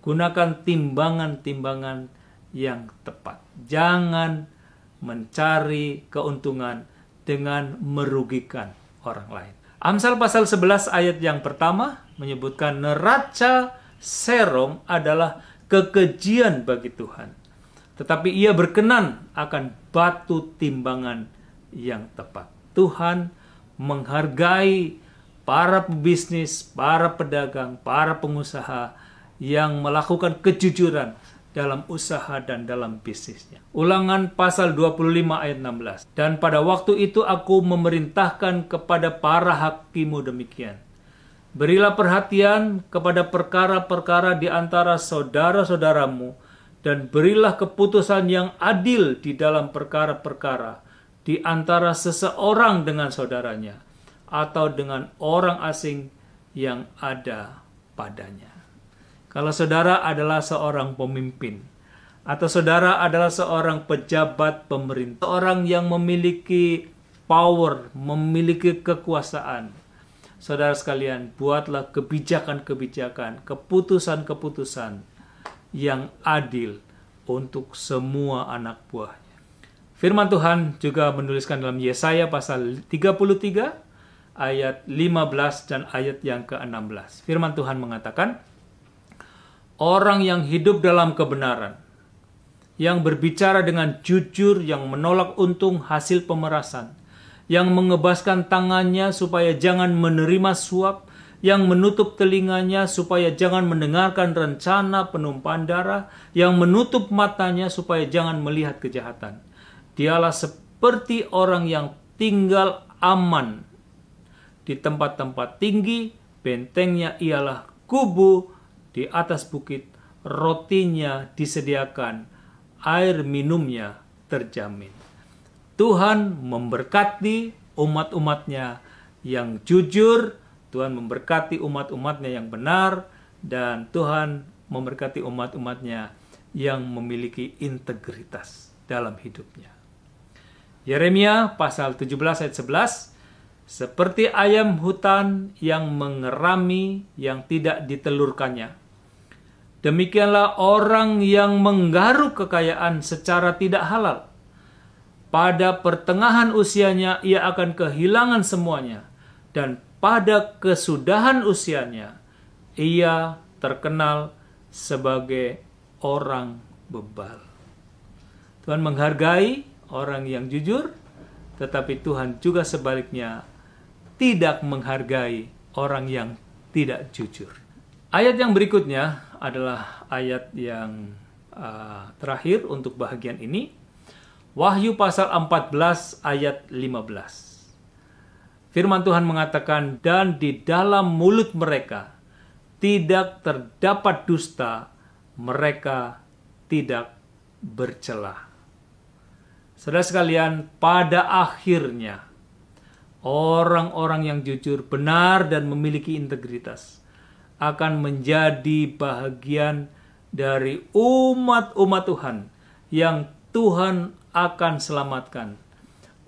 Gunakan timbangan-timbangan yang tepat. Jangan mencari keuntungan dengan merugikan orang lain. Amsal pasal 11 ayat yang pertama menyebutkan neraca serom adalah kekejian bagi Tuhan. Tetapi ia berkenan akan batu timbangan yang tepat. Tuhan menghargai para pebisnis, para pedagang, para pengusaha yang melakukan kejujuran dalam usaha dan dalam bisnisnya. Ulangan pasal 25 ayat 16. Dan pada waktu itu aku memerintahkan kepada para hakimu demikian. Berilah perhatian kepada perkara-perkara di antara saudara-saudaramu dan berilah keputusan yang adil di dalam perkara-perkara di antara seseorang dengan saudaranya atau dengan orang asing yang ada padanya. Kalau saudara adalah seorang pemimpin, atau saudara adalah seorang pejabat pemerintah, orang yang memiliki power, memiliki kekuasaan, saudara sekalian, buatlah kebijakan-kebijakan, keputusan-keputusan yang adil untuk semua anak buahnya. Firman Tuhan juga menuliskan dalam Yesaya pasal 33, ayat 15 dan ayat yang ke-16. Firman Tuhan mengatakan, orang yang hidup dalam kebenaran, yang berbicara dengan jujur, yang menolak untung hasil pemerasan, yang mengebaskan tangannya supaya jangan menerima suap, yang menutup telinganya supaya jangan mendengarkan rencana penumpahan darah, yang menutup matanya supaya jangan melihat kejahatan. Dialah seperti orang yang tinggal aman di tempat-tempat tinggi, bentengnya ialah kubu di atas bukit, rotinya disediakan, air minumnya terjamin. Tuhan memberkati umat-umatnya yang jujur, Tuhan memberkati umat-umatnya yang benar, dan Tuhan memberkati umat-umatnya yang memiliki integritas dalam hidupnya. Yeremia pasal 17 ayat 11, seperti ayam hutan yang mengerami yang tidak ditelurkannya, demikianlah orang yang menggaruk kekayaan secara tidak halal. Pada pertengahan usianya ia akan kehilangan semuanya, dan pada kesudahan usianya ia terkenal sebagai orang bebal. Tuhan menghargai orang yang jujur, tetapi Tuhan juga sebaliknya tidak menghargai orang yang tidak jujur. Ayat yang berikutnya adalah ayat yang terakhir untuk bahagian ini. Wahyu pasal 14 ayat 15. Firman Tuhan mengatakan, dan di dalam mulut mereka tidak terdapat dusta, mereka tidak bercela. Saudara sekalian, pada akhirnya orang-orang yang jujur, benar, dan memiliki integritas akan menjadi bahagian dari umat-umat Tuhan yang Tuhan akan selamatkan.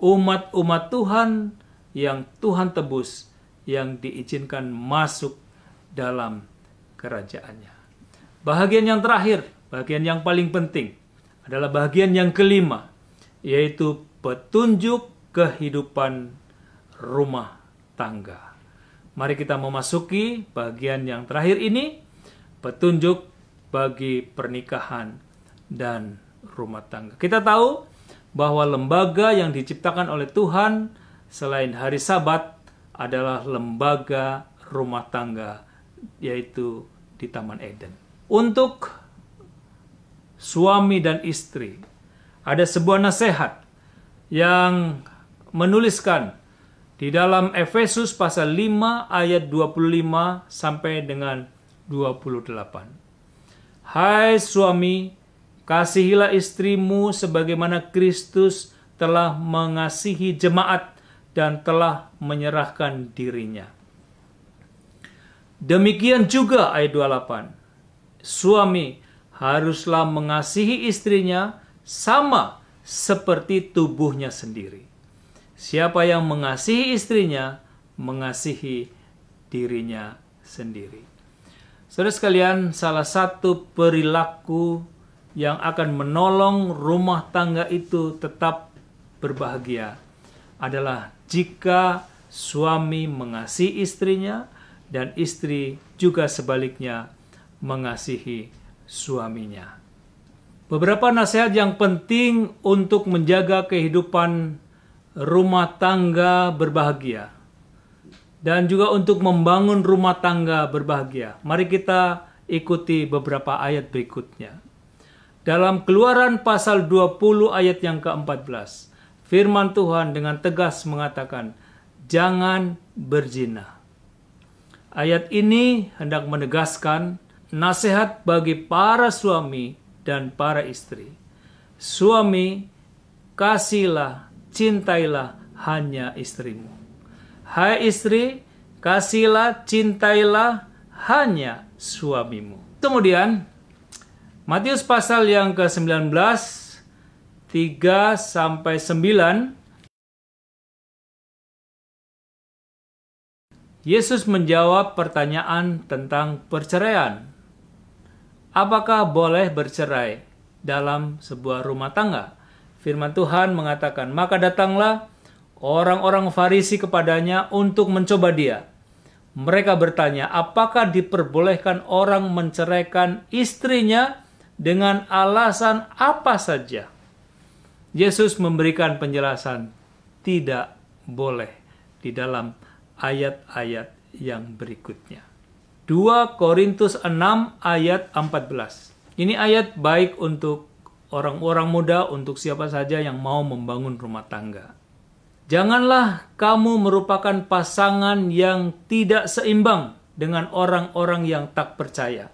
Umat-umat Tuhan yang Tuhan tebus, yang diizinkan masuk dalam kerajaannya. Bahagian yang terakhir, bahagian yang paling penting, adalah bahagian yang kelima, yaitu petunjuk kehidupan rumah tangga. Mari kita memasuki bagian yang terakhir ini, petunjuk bagi pernikahan dan rumah tangga. Kita tahu bahwa lembaga yang diciptakan oleh Tuhan selain hari Sabat adalah lembaga rumah tangga, yaitu di Taman Eden. Untuk suami dan istri, ada sebuah nasihat yang menuliskan di dalam Efesus pasal 5 ayat 25 sampai dengan 28. Hai suami, kasihilah istrimu sebagaimana Kristus telah mengasihi jemaat dan telah menyerahkan dirinya. Demikian juga ayat 28. Suami haruslah mengasihi istrinya sama seperti tubuhnya sendiri. Siapa yang mengasihi istrinya, mengasihi dirinya sendiri. Saudara sekalian, salah satu perilaku yang akan menolong rumah tangga itu tetap berbahagia adalah jika suami mengasihi istrinya dan istri juga sebaliknya mengasihi suaminya. Beberapa nasihat yang penting untuk menjaga kehidupan rumah tangga berbahagia dan juga untuk membangun rumah tangga berbahagia. Mari kita ikuti beberapa ayat berikutnya. Dalam Keluaran pasal 20 ayat yang ke-14, firman Tuhan dengan tegas mengatakan, jangan berzina. Ayat ini hendak menegaskan nasihat bagi para suami dan para istri. Suami, kasihlah, cintailah hanya istrimu. Hai istri, kasihlah, cintailah hanya suamimu. Kemudian, Matius pasal yang ke-19, 3-9, Yesus menjawab pertanyaan tentang perceraian. Apakah boleh bercerai dalam sebuah rumah tangga? Firman Tuhan mengatakan, maka datanglah orang-orang Farisi kepadanya untuk mencoba dia. Mereka bertanya, apakah diperbolehkan orang menceraikan istrinya dengan alasan apa saja? Yesus memberikan penjelasan, tidak boleh di dalam ayat-ayat yang berikutnya. 2 Korintus 6 ayat 14. Ini ayat baik untuk orang-orang muda, untuk siapa saja yang mau membangun rumah tangga. Janganlah kamu merupakan pasangan yang tidak seimbang dengan orang-orang yang tak percaya.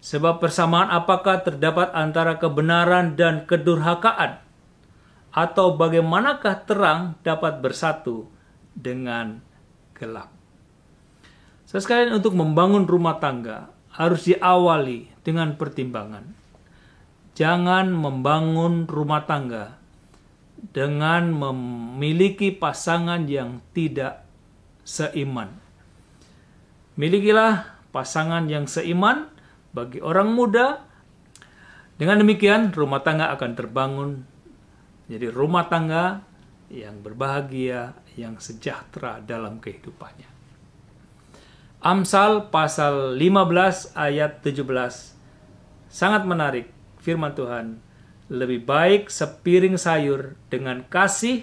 Sebab persamaan apakah terdapat antara kebenaran dan kedurhakaan? Atau bagaimanakah terang dapat bersatu dengan gelap? Sekalian, untuk membangun rumah tangga harus diawali dengan pertimbangan. Jangan membangun rumah tangga dengan memiliki pasangan yang tidak seiman. Milikilah pasangan yang seiman bagi orang muda. Dengan demikian, rumah tangga akan terbangun jadi rumah tangga yang berbahagia, yang sejahtera dalam kehidupannya. Amsal pasal 15 ayat 17 sangat menarik. Firman Tuhan, lebih baik sepiring sayur dengan kasih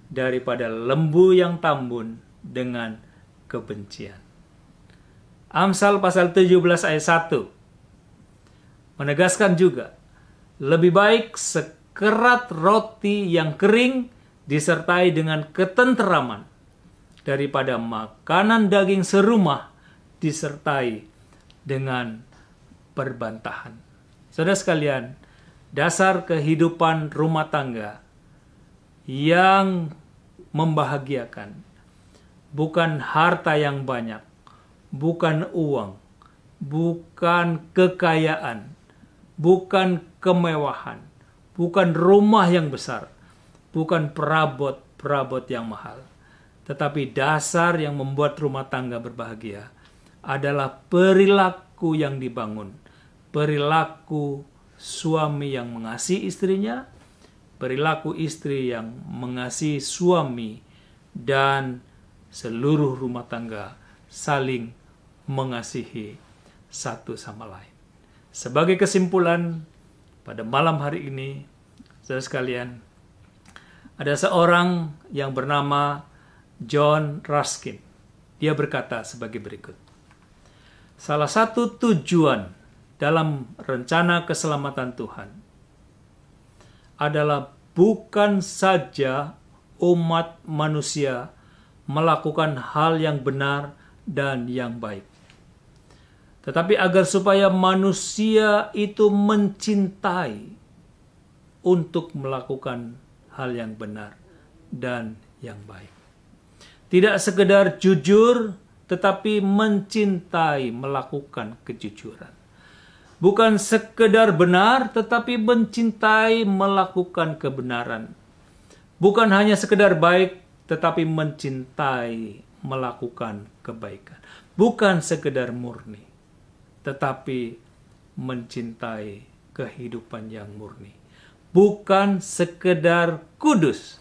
daripada lembu yang tambun dengan kebencian. Amsal pasal 17 ayat 1 menegaskan juga, lebih baik sekerat roti yang kering disertai dengan ketenteraman daripada makanan daging serumah disertai dengan perbantahan. Saudara sekalian, dasar kehidupan rumah tangga yang membahagiakan bukan harta yang banyak, bukan uang, bukan kekayaan, bukan kemewahan, bukan rumah yang besar, bukan perabot-perabot yang mahal. Tetapi dasar yang membuat rumah tangga berbahagia adalah perilaku yang dibangun. Perilaku suami yang mengasihi istrinya, perilaku istri yang mengasihi suami, dan seluruh rumah tangga saling mengasihi satu sama lain. Sebagai kesimpulan, pada malam hari ini, saudara sekalian, ada seorang yang bernama John Ruskin. Dia berkata sebagai berikut. Salah satu tujuan dalam rencana keselamatan Tuhan adalah bukan saja umat manusia melakukan hal yang benar dan yang baik, tetapi agar supaya manusia itu mencintai untuk melakukan hal yang benar dan yang baik. Tidak sekedar jujur, tetapi mencintai melakukan kejujuran. Bukan sekedar benar, tetapi mencintai melakukan kebenaran. Bukan hanya sekedar baik, tetapi mencintai melakukan kebaikan. Bukan sekedar murni, tetapi mencintai kehidupan yang murni. Bukan sekedar kudus,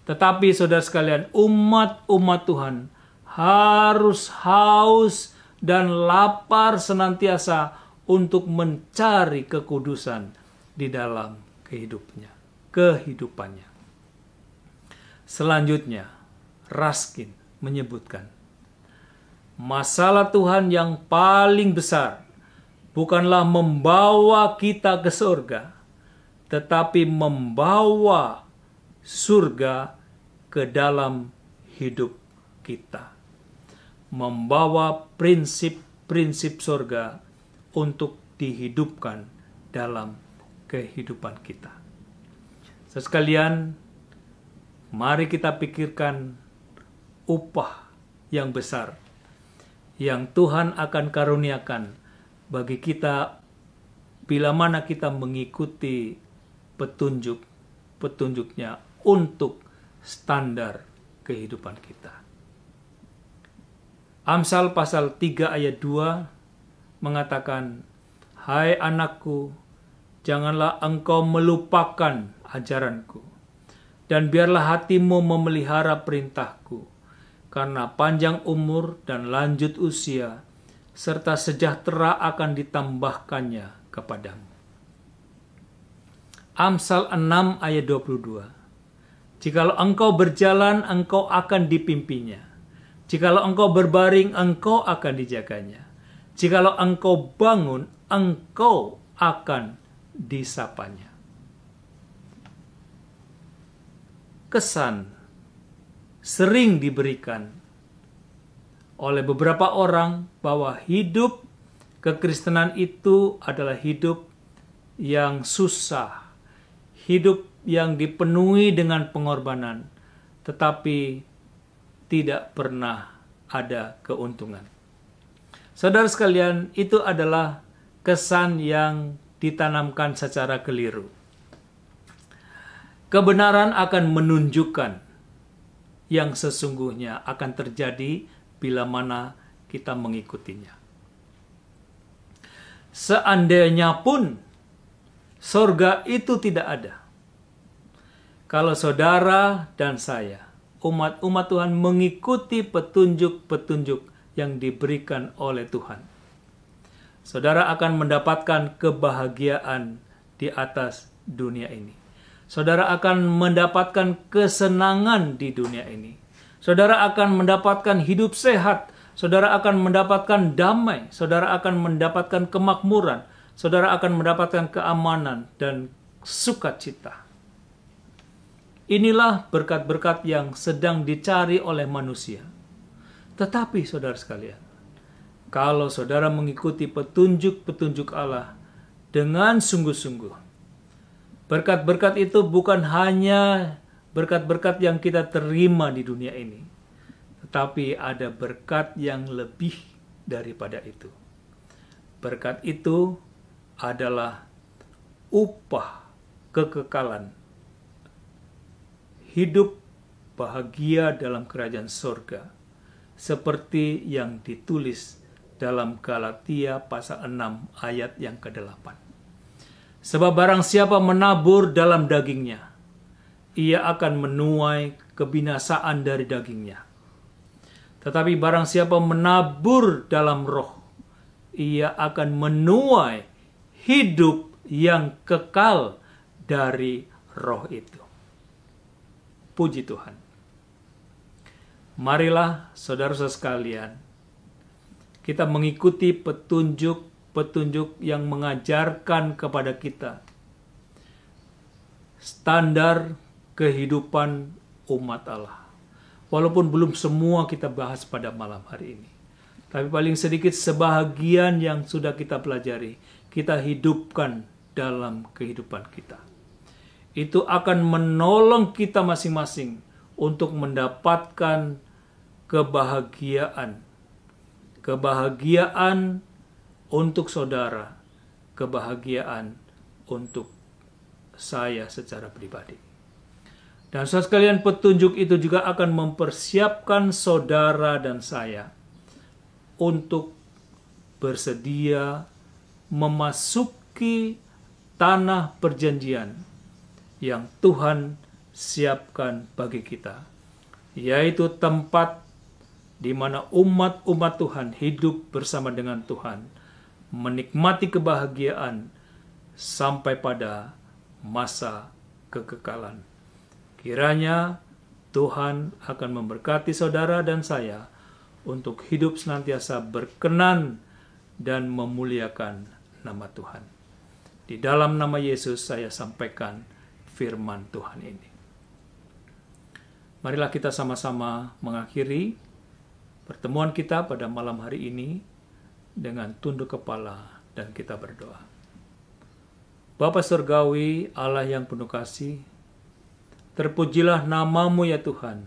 tetapi saudara sekalian, umat Tuhan harus haus dan lapar senantiasa untuk mencari kekudusan di dalam kehidupannya. Selanjutnya, Raskin menyebutkan, masalah Tuhan yang paling besar bukanlah membawa kita ke surga, tetapi membawa surga ke dalam hidup kita. Membawa prinsip-prinsip surga untuk dihidupkan dalam kehidupan kita. Sekalian, mari kita pikirkan upah yang besar yang Tuhan akan karuniakan bagi kita bila mana kita mengikuti petunjuk-petunjuknya untuk standar kehidupan kita. Amsal pasal 3 ayat 2 mengatakan, hai anakku, janganlah engkau melupakan ajaranku, dan biarlah hatimu memelihara perintahku, karena panjang umur dan lanjut usia, serta sejahtera akan ditambahkannya kepadamu. Amsal 6 ayat 22. Jikalau engkau berjalan, engkau akan dipimpinya. Jikalau engkau berbaring, engkau akan dijaganya. Jikalau engkau bangun, engkau akan disapanya. Kesan sering diberikan oleh beberapa orang bahwa hidup kekristenan itu adalah hidup yang susah, hidup yang dipenuhi dengan pengorbanan, tetapi tidak pernah ada keuntungan. Saudara sekalian, itu adalah kesan yang ditanamkan secara keliru. Kebenaran akan menunjukkan yang sesungguhnya akan terjadi bila mana kita mengikutinya. Seandainya pun surga itu tidak ada, kalau saudara dan saya, umat Tuhan mengikuti petunjuk-petunjuk yang diberikan oleh Tuhan, saudara akan mendapatkan kebahagiaan di atas dunia ini. Saudara akan mendapatkan kesenangan di dunia ini. Saudara akan mendapatkan hidup sehat. Saudara akan mendapatkan damai. Saudara akan mendapatkan kemakmuran. Saudara akan mendapatkan keamanan dan sukacita. Inilah berkat-berkat yang sedang dicari oleh manusia. Tetapi saudara sekalian, kalau saudara mengikuti petunjuk-petunjuk Allah dengan sungguh-sungguh, berkat-berkat itu bukan hanya berkat-berkat yang kita terima di dunia ini, tetapi ada berkat yang lebih daripada itu. Berkat itu adalah upah kekekalan, hidup bahagia dalam kerajaan surga, seperti yang ditulis dalam Galatia pasal 6 ayat yang ke-8. Sebab barang siapa menabur dalam dagingnya, ia akan menuai kebinasaan dari dagingnya. Tetapi barang siapa menabur dalam roh, ia akan menuai hidup yang kekal dari roh itu. Puji Tuhan. Marilah saudara-saudara sekalian, kita mengikuti petunjuk yang mengajarkan kepada kita standar kehidupan umat Allah. Walaupun belum semua kita bahas pada malam hari ini, tapi paling sedikit sebahagian yang sudah kita pelajari, kita hidupkan dalam kehidupan kita. itu akan menolong kita masing-masing untuk mendapatkan kebahagiaan. Kebahagiaan untuk saudara, kebahagiaan untuk saya secara pribadi. Dan saudara sekalian, petunjuk itu juga akan mempersiapkan saudara dan saya untuk bersedia memasuki tanah perjanjian yang Tuhan siapkan bagi kita, yaitu tempat di mana umat-umat Tuhan hidup bersama dengan Tuhan, menikmati kebahagiaan sampai pada masa kekekalan. Kiranya Tuhan akan memberkati saudara dan saya untuk hidup senantiasa berkenan dan memuliakan nama Tuhan. Di dalam nama Yesus saya sampaikan firman Tuhan ini. Marilah kita sama-sama mengakhiri pertemuan kita pada malam hari ini dengan tunduk kepala dan kita berdoa. Bapa Surgawi, Allah yang penuh kasih, terpujilah nama-Mu ya Tuhan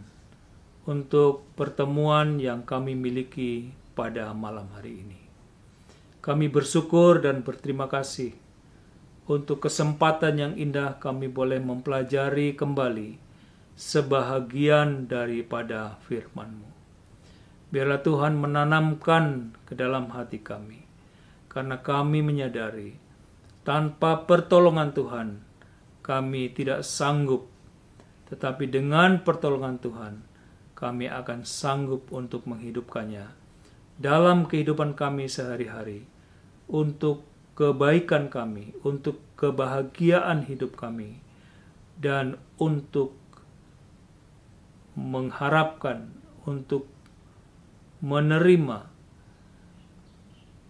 untuk pertemuan yang kami miliki pada malam hari ini. Kami bersyukur dan berterima kasih untuk kesempatan yang indah kami boleh mempelajari kembali sebahagian daripada firman-Mu. Biarlah Tuhan menanamkan ke dalam hati kami, karena kami menyadari tanpa pertolongan Tuhan kami tidak sanggup, tetapi dengan pertolongan Tuhan kami akan sanggup untuk menghidupkannya dalam kehidupan kami sehari-hari, untuk kebaikan kami, untuk kebahagiaan hidup kami, dan untuk mengharapkan, untuk menerima,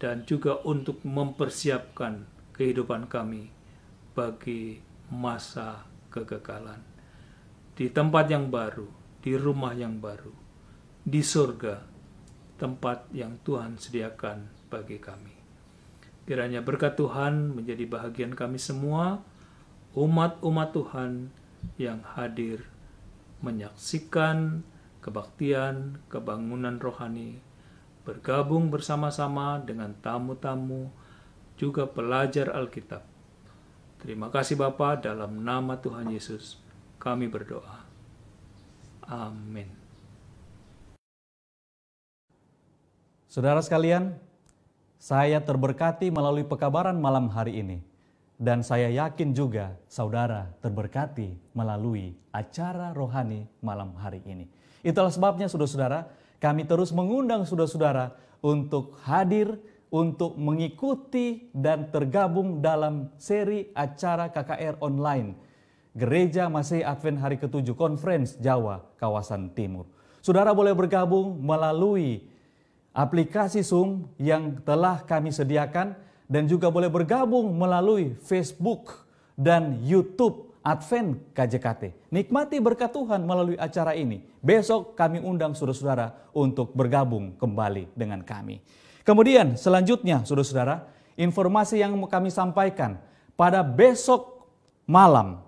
dan juga untuk mempersiapkan kehidupan kami bagi masa kekekalan. Di tempat yang baru, di rumah yang baru, di surga, tempat yang Tuhan sediakan bagi kami. Kiranya berkat Tuhan menjadi bahagian kami semua, umat-umat Tuhan yang hadir menyaksikan kebaktian, kebangunan rohani, bergabung bersama-sama dengan tamu-tamu, juga pelajar Alkitab. Terima kasih Bapa, dalam nama Tuhan Yesus kami berdoa. Amin. Saudara sekalian, saya terberkati melalui pekabaran malam hari ini. Dan saya yakin juga saudara terberkati melalui acara rohani malam hari ini. Itulah sebabnya saudara-saudara, kami terus mengundang saudara-saudara untuk hadir, untuk mengikuti dan tergabung dalam seri acara KKR online Gereja Masehi Advent Hari ke-7 Conference Jawa Kawasan Timur. Saudara boleh bergabung melalui aplikasi Zoom yang telah kami sediakan, dan juga boleh bergabung melalui Facebook dan YouTube Advent KJKT. Nikmati berkat Tuhan melalui acara ini. Besok kami undang saudara-saudara untuk bergabung kembali dengan kami. Kemudian selanjutnya saudara-saudara, informasi yang kami sampaikan pada besok malam,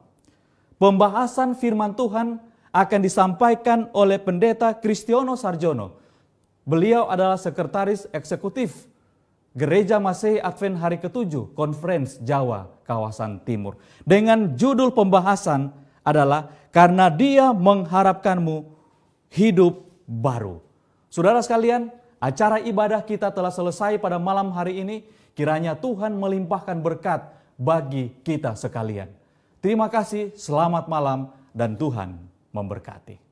pembahasan firman Tuhan akan disampaikan oleh Pendeta Kristiono Sarjono. Beliau adalah Sekretaris Eksekutif Gereja Masehi Advent Hari ke-7 Conference Jawa Kawasan Timur. Dengan judul pembahasan adalah Karena Dia Mengharapkanmu Hidup Baru. Saudara sekalian, acara ibadah kita telah selesai pada malam hari ini. Kiranya Tuhan melimpahkan berkat bagi kita sekalian. Terima kasih, selamat malam, dan Tuhan memberkati.